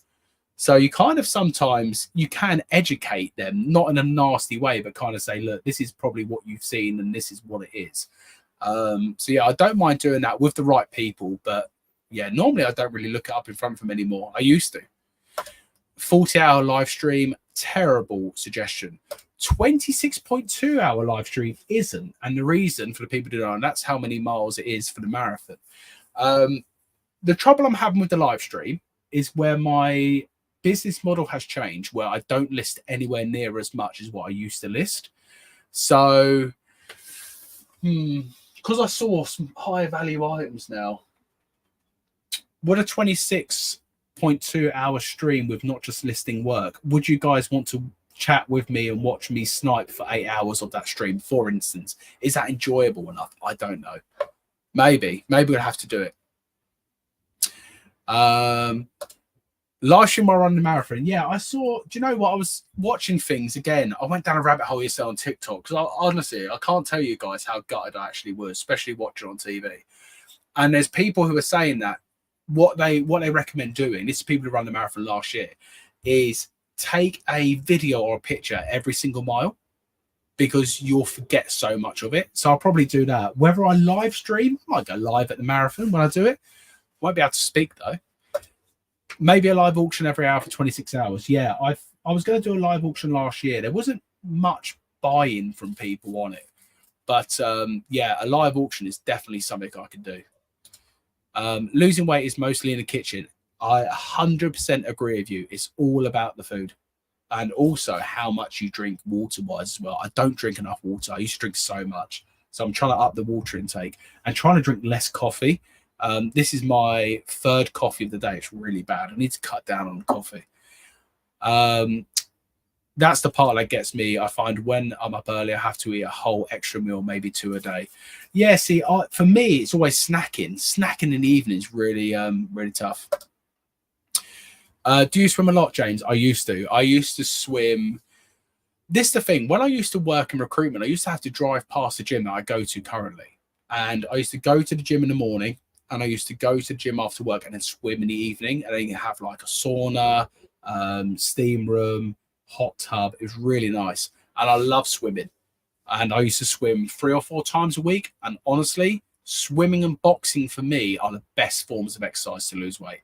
S1: So you kind of sometimes you can educate them, not in a nasty way, but kind of say, look, this is probably what you've seen and this is what it is. So yeah, I don't mind doing that with the right people, but yeah, normally I don't really look it up in front of them anymore. I used to. 40-hour live stream, terrible suggestion. 26.2 hour live stream isn't, and the reason for the people to know, and that's how many miles it is for the marathon. The trouble I'm having with the live stream is where my business model has changed, where I don't list anywhere near as much as what I used to list. So because I saw some high value items now, would a 26.2 hour stream with not just listing work? Would you guys want to chat with me and watch me snipe for 8 hours of that stream, for instance? Is that enjoyable enough? I don't know. Maybe we'll have to do it. Live stream while running the marathon. Yeah, I saw, do you know what? I was watching things again. I went down a rabbit hole yesterday on TikTok, because honestly, I can't tell you guys how gutted I actually was, especially watching on TV. And there's people who are saying that what they recommend doing, this is people who run the marathon last year, is take a video or a picture every single mile. because you'll forget so much of it. So I'll probably do that. Whether I live stream, I might go live at the marathon when I do it. Won't be able to speak though. Maybe a live auction every hour for 26 hours. Yeah, I was going to do a live auction last year. There wasn't much buy-in from people on it. But yeah, a live auction is definitely something I can do. Losing weight is mostly in the kitchen. I 100% agree with you. It's all about the food. And also how much you drink water-wise as well. I don't drink enough water. I used to drink so much. So I'm trying to up the water intake and trying to drink less coffee. This is my third coffee of the day. It's really bad. I need to cut down on the coffee. That's the part that gets me. I find when I'm up early, I have to eat a whole extra meal, maybe 2 a day. Yeah, see, for me, it's always snacking. Snacking in the evening is really, really tough. Do you swim a lot, James? I used to swim. This is the thing. When I used to work in recruitment, I used to have to drive past the gym that I go to currently. And I used to go to the gym in the morning, and I used to go to the gym after work and then swim in the evening. And then you have like a sauna, steam room, hot tub. It was really nice. And I love swimming. And I used to swim 3 or 4 times a week. And honestly, swimming and boxing for me are the best forms of exercise to lose weight.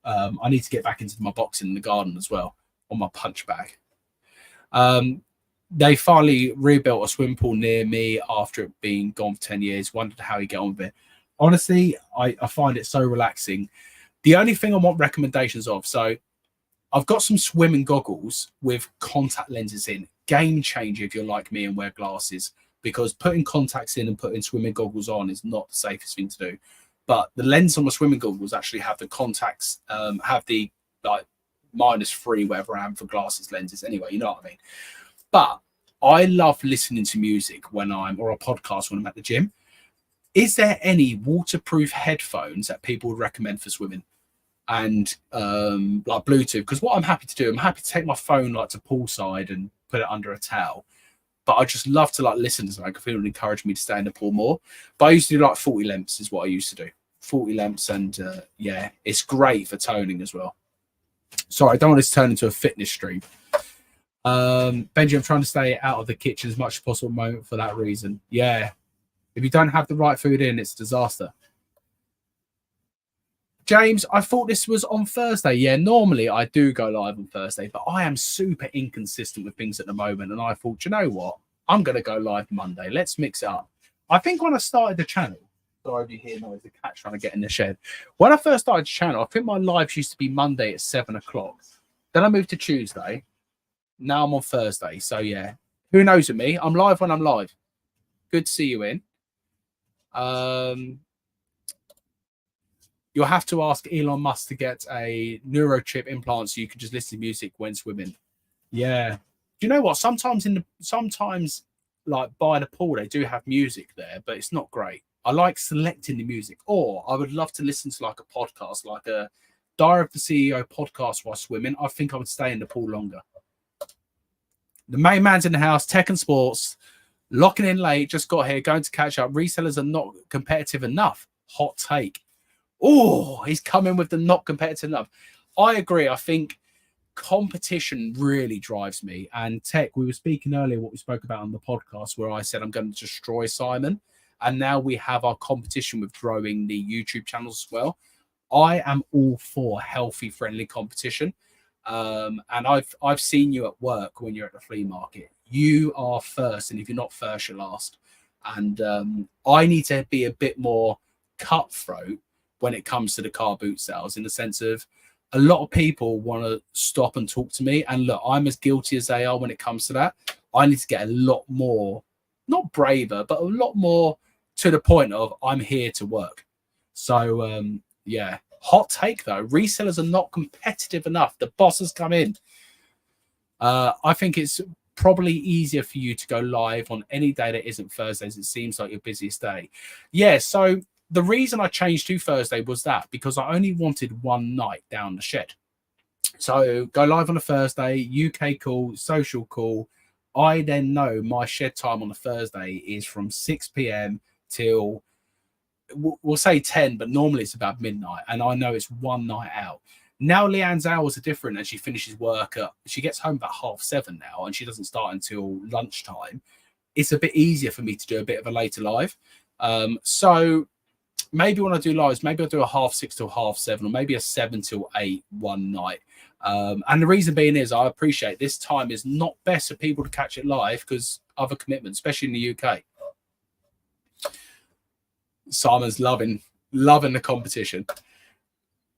S1: I need to get back into my boxing in the garden as well, on my punch bag. They finally rebuilt a swimming pool near me after it being gone for 10 years. Wondered how you get on with it. Honestly, I find it so relaxing. The only thing I want recommendations of, so I've got some swimming goggles with contact lenses in. Game changer if you're like me and wear glasses, because putting contacts in and putting swimming goggles on is not the safest thing to do. But the lens on my swimming goggles actually have the contacts, have the like -3 whatever I am for glasses lenses. Anyway, you know what I mean. But I love listening to music when or a podcast when I'm at the gym. Is there any waterproof headphones that people would recommend for swimming and like Bluetooth? Because what I'm happy to do, I'm happy to take my phone like to poolside and put it under a towel. But I just love to like listen to something. I feel it would encourage me to stay in the pool more. But I used to do like 40 lamps is what I used to do. 40 lamps, and yeah, it's great for toning as well. Sorry, I don't want this to turn into a fitness stream. Benji, I'm trying to stay out of the kitchen as much as possible at the moment for that reason. Yeah. If you don't have the right food in, it's a disaster. James, I thought this was on Thursday. Yeah, normally I do go live on Thursday, but I am super inconsistent with things at the moment. And I thought, you know what? I'm going to go live Monday. Let's mix it up. I think when I started the channel, sorry if you hear noise, the cat trying to get in the shed. When I first started the channel, I think my lives used to be Monday at 7 o'clock. Then I moved to Tuesday. Now I'm on Thursday. So yeah, who knows with me? I'm live when I'm live. Good to see you in. You'll have to ask Elon Musk to get a neurochip implant so you can just listen to music when swimming. Yeah. Do you know what? Sometimes like by the pool, they do have music there, but it's not great. I like selecting the music, or I would love to listen to like a podcast, like a Diary of the CEO podcast while swimming. I think I would stay in the pool longer. The main man's in the house, tech and sports, locking in late, just got here, going to catch up. Resellers are not competitive enough. Hot take. Oh, he's coming with the not competitive enough. I agree. I think competition really drives me. And tech, we were speaking earlier what we spoke about on the podcast where I said I'm going to destroy Simon. And now we have our competition with growing the YouTube channels as well. I am all for healthy, friendly competition. And I've seen you at work when you're at the flea market. You are first, and if you're not first, you're last. And I need to be a bit more cutthroat when it comes to the car boot sales, in the sense of a lot of people want to stop and talk to me. And look, I'm as guilty as they are when it comes to that. I need to get a lot more, not braver, but a lot more to the point of I'm here to work. So, yeah. Hot take, though. Resellers are not competitive enough. The boss has come in. I think it's probably easier for you to go live on any day that isn't Thursdays. It seems like your busiest day. Yeah, so the reason I changed to Thursday was that because I only wanted one night down the shed. So go live on a Thursday, UK call, social call. I then know my shed time on a Thursday is from 6 p.m. till, we'll say 10, but normally it's about midnight. And I know it's one night out. Now Leanne's hours are different and she finishes work she gets home about 7:30 now and she doesn't start until lunchtime. it's a bit easier for me to do a bit of a later live. So maybe when I do lives, maybe I'll do a 6:30 till 7:30, or maybe a 7 till 8 one night. And the reason being is I appreciate this time is not best for people to catch it live because other commitments, especially in the UK. Simon's loving the competition.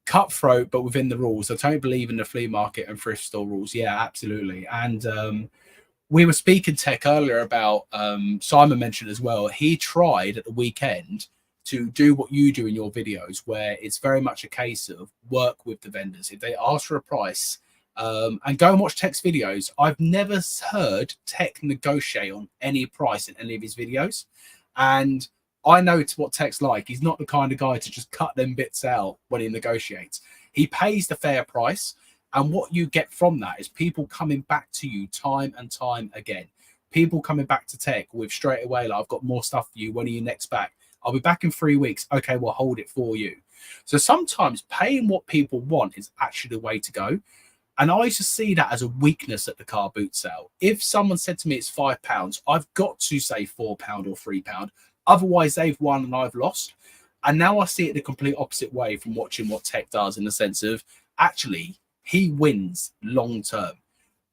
S1: Cutthroat, but within the rules. I don't believe in the flea market and thrift store rules. Yeah, absolutely. And we were speaking tech earlier about Simon mentioned as well. He tried at the weekend to do what you do in your videos, where it's very much a case of work with the vendors. If they ask for a price, and go and watch Tech's videos. I've never heard Tech negotiate on any price in any of his videos. And I know what Tech's like. He's not the kind of guy to just cut them bits out when he negotiates. He pays the fair price. And what you get from that is people coming back to you time and time again. People coming back to Tech with straight away, like, I've got more stuff for you. When are you next back? I'll be back in 3 weeks. Okay, we'll hold it for you. So sometimes paying what people want is actually the way to go. And I used to see that as a weakness at the car boot sale. If someone said to me it's £5, I've got to say £4 or £3. Otherwise, they've won and I've lost. And now I see it the complete opposite way from watching what Tech does, in the sense of actually he wins long term.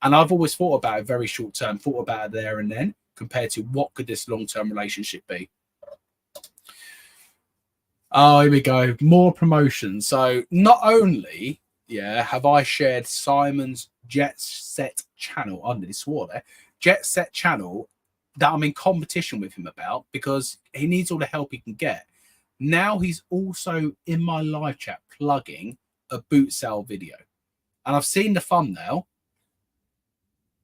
S1: And I've always thought about it very short term, thought about it there and then, compared to what could this long term relationship be. Oh, here we go. More promotions. So not only, have I shared Simon's Jet Set channel, I nearly swore there, Jet Set channel, that I'm in competition with him about, because he needs all the help he can get. Now he's also in my live chat plugging a boot sale video. And I've seen the thumbnail.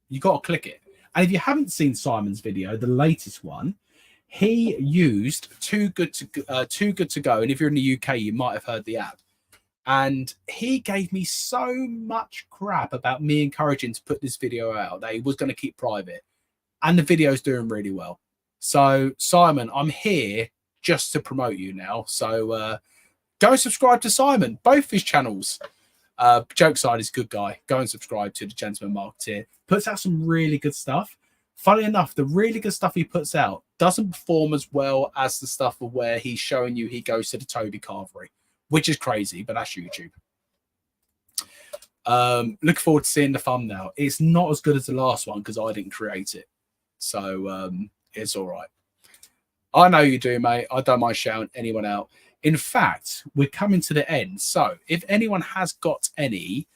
S1: You got to click it. And if you haven't seen Simon's video, the latest one, he used Too Good to Go. And if you're in the UK, you might have heard the app. And he gave me so much crap about me encouraging to put this video out that he was going to keep private. And the video's doing really well. So, Simon, I'm here just to promote you now. So go subscribe to Simon, both his channels. Joke side, is a good guy. Go and subscribe to the Gentleman Marketeer. Puts out some really good stuff. Funny enough, the really good stuff he puts out doesn't perform as well as the stuff of where he's showing you he goes to the Toby Carvery, which is crazy, but that's YouTube. Look forward to seeing the thumbnail. It's not as good as the last one because I didn't create it. So it's all right. I know you do, mate. I don't mind shouting anyone out. In fact, we're coming to the end. So if anyone has got any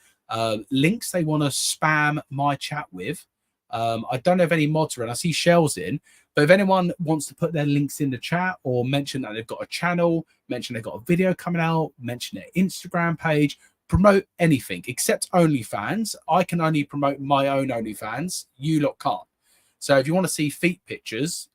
S1: links they want to spam my chat with, I don't know if any mods are in. I see Shell's in. But if anyone wants to put their links in the chat or mention that they've got a channel, mention they've got a video coming out, mention their Instagram page, promote anything except OnlyFans. I can only promote my own OnlyFans. You lot can't. So if you want to see feet pictures,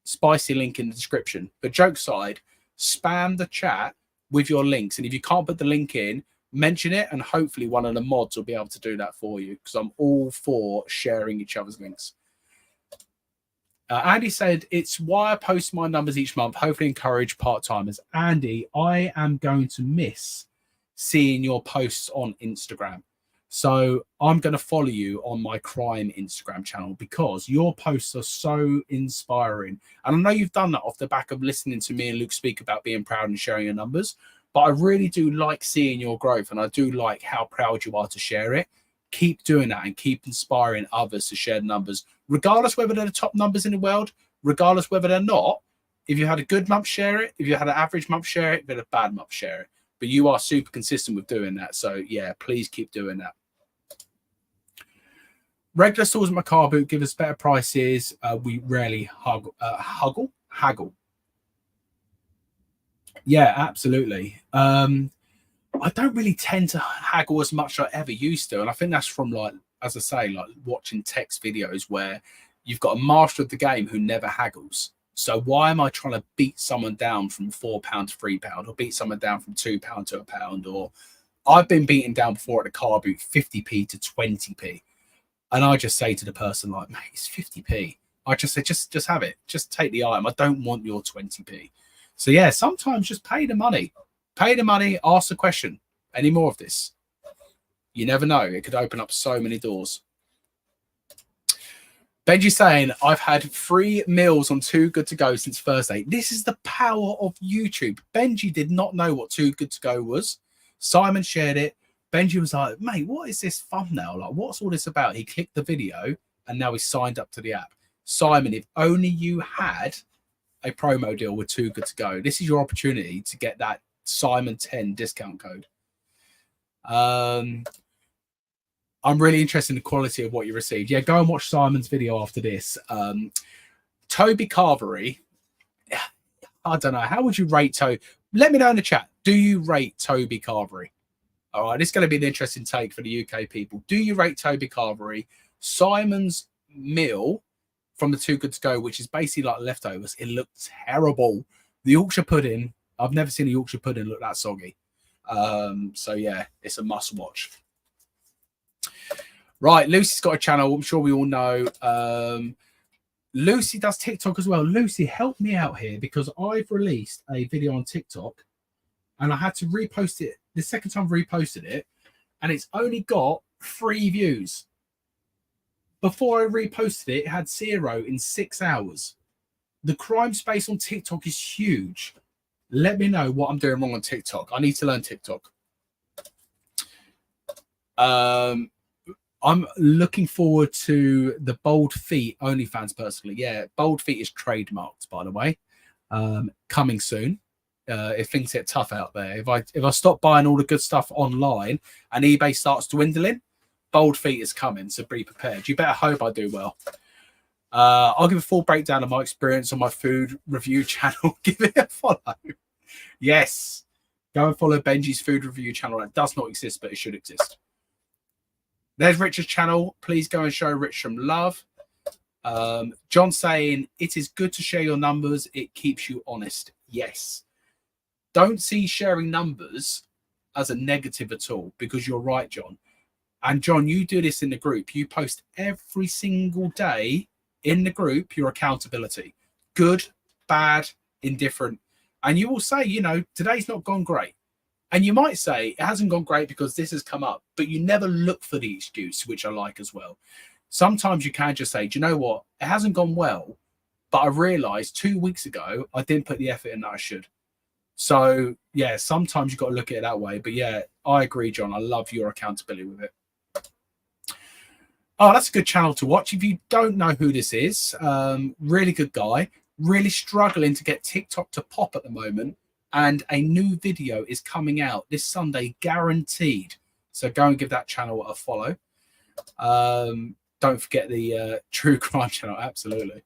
S1: spicy link in the description. But joke aside, spam the chat with your links. And if you can't put the link in, mention it, and hopefully one of the mods will be able to do that for you, because I'm all for sharing each other's links. Andy said, it's why I post my numbers each month, hopefully encourage part-timers. Andy, I am going to miss seeing your posts on Instagram. So I'm going to follow you on my crime Instagram channel, because your posts are so inspiring. And I know you've done that off the back of listening to me and Luke speak about being proud and sharing your numbers. But I really do like seeing your growth, and I do like how proud you are to share it. Keep doing that and keep inspiring others to share the numbers, regardless whether they're the top numbers in the world, regardless whether they're not. If you had a good month, share it. If you had an average month, share it. If you had a bad month, share it. But you are super consistent with doing that. So, yeah, please keep doing that. Regular stores at my car boot give us better prices. We rarely haggle. Yeah, absolutely. I don't really tend to haggle as much as I ever used to. And I think that's from, like, as I say, like watching Tech's videos where you've got a master of the game who never haggles. So why am I trying to beat someone down from £4 to £3, or beat someone down from £2 to £1? Or I've been beaten down before at a car boot 50p to 20p. And I just say to the person, like, mate, it's 50p. I just say, just have it. Just take the item. I don't want your 20p. So, yeah, sometimes just pay the money. Pay the money, ask the question. Any more of this? You never know. It could open up so many doors. Benji's saying, I've had 3 meals on Too Good To Go since Thursday. This is the power of YouTube. Benji did not know what Too Good To Go was. Simon shared it. Benji was like, mate, what is this thumbnail? Like, what's all this about? He clicked the video and now he's signed up to the app. Simon, if only you had a promo deal with Too Good To Go, this is your opportunity to get that Simon 10 discount code. I'm really interested in the quality of what you received. Yeah, go and watch Simon's video after this. Toby Carvery. I don't know. How would you rate Toby? Let me know in the chat. Do you rate Toby Carvery? All right, this is going to be an interesting take for the UK people. Do you rate Toby Carvery? Simon's meal from the Too Good To Go, which is basically like leftovers. It looked terrible. The Yorkshire pudding. I've never seen a Yorkshire pudding look that soggy. So yeah, it's a must watch. Right, Lucy's got a channel. I'm sure we all know. Lucy does TikTok as well. Lucy, help me out here because I've released a video on TikTok and I had to repost it. The second time I reposted it, and it's only got 3 views. Before I reposted it, it had 0 in 6 hours. The crime space on TikTok is huge. Let me know what I'm doing wrong on TikTok. I need to learn TikTok. I'm looking forward to the Bold Feet OnlyFans personally. Yeah, Bold Feet is trademarked, by the way. Coming soon. If things get tough out there. If I stop buying all the good stuff online and eBay starts dwindling, Bold Feet is coming, so be prepared. You better hope I do well. I'll give a full breakdown of my experience on my food review channel. Give it a follow. Yes. Go and follow Benji's food review channel. It does not exist, but it should exist. There's Richard's channel. Please go and show Rich some love. John saying, it is good to share your numbers. It keeps you honest. Yes. Don't see sharing numbers as a negative at all, because you're right, John. And John, you do this in the group. You post every single day in the group your accountability. Good, bad, indifferent. And you will say, you know, today's not gone great. And you might say it hasn't gone great because this has come up, but you never look for the excuse, which I like as well. Sometimes you can just say, do you know what? It hasn't gone well, but I realized 2 weeks ago, I didn't put the effort in that I should. So yeah, sometimes you've got to look at it that way. But yeah, I agree, John. I love your accountability with it. Oh, that's a good channel to watch. If you don't know who this is, really good guy, really struggling to get TikTok to pop at the moment. And a new video is coming out this Sunday, guaranteed. So go and give that channel a follow. Don't forget the True Crime channel, absolutely.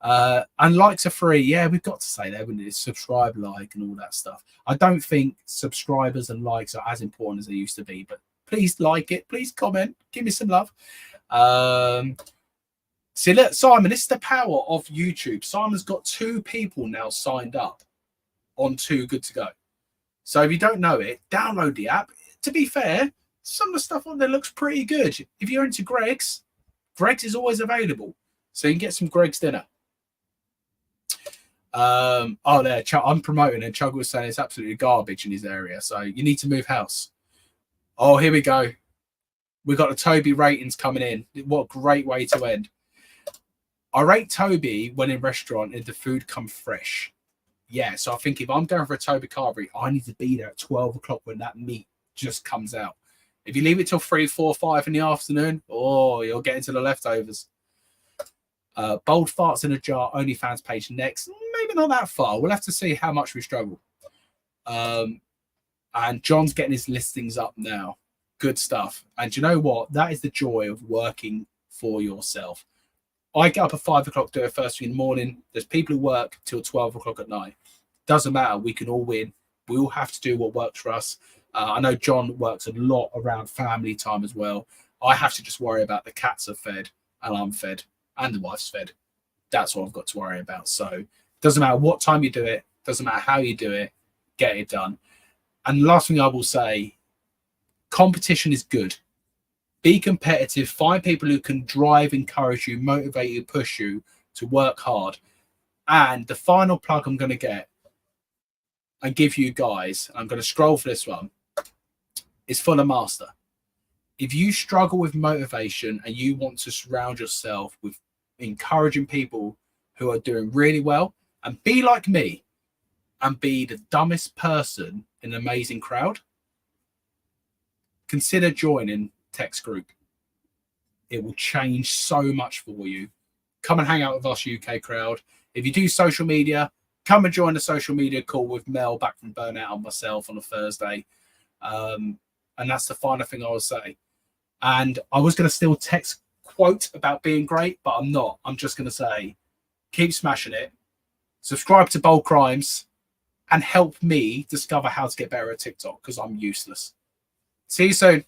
S1: And likes are free. Yeah, we've got to say that, wouldn't it? Subscribe, like, and all that stuff. I don't think subscribers and likes are as important as they used to be, but please like it. Please comment. Give me some love. See, look, Simon, this is the power of YouTube. Simon's got 2 people now signed up on Too Good To Go. So if you don't know it, download the app. To be fair, some of the stuff on there looks pretty good. If you're into Greg's is always available. So you can get some Greg's dinner. Oh, there, I'm promoting, and Chug was saying it's absolutely garbage in his area. So you need to move house. Oh, here we go. We've got the Toby ratings coming in. What a great way to end. I rate Toby when in restaurant if the food comes fresh. Yeah, so I think if I'm going for a Toby Carvery, I need to be there at 12 o'clock when that meat just comes out. If you leave it till 3, 4, 5 in the afternoon, oh, you'll get into the leftovers. Bold farts in a jar, OnlyFans page next. Maybe not that far. We'll have to see how much we struggle. And John's getting his listings up now. Good stuff. And you know what? That is the joy of working for yourself. I get up at 5 o'clock, do it first thing in the morning. There's people who work till 12 o'clock at night. Doesn't matter. We can all win. We all have to do what works for us. I know John works a lot around family time as well. I have to just worry about the cats are fed and I'm fed and the wife's fed. That's what I've got to worry about. So it doesn't matter what time you do it. Doesn't matter how you do it. Get it done. And the last thing I will say, competition is good. Be competitive. Find people who can drive, encourage you, motivate you, push you to work hard. And the final plug I'm going to get and give you guys, I'm going to scroll for this one, is Fuller Master. If you struggle with motivation and you want to surround yourself with encouraging people who are doing really well, and be like me and be the dumbest person in an amazing crowd, consider joining Tech's group. It will change so much for you. Come and hang out with us, UK crowd. If you do social media, come and join the social media call with Mel back from Burnout and myself on a Thursday. And that's the final thing I will say. And I was going to steal Tech's quote about being great, but I'm not. I'm just going to say, keep smashing it. Subscribe to Bold Crimes and help me discover how to get better at TikTok, because I'm useless. See you soon.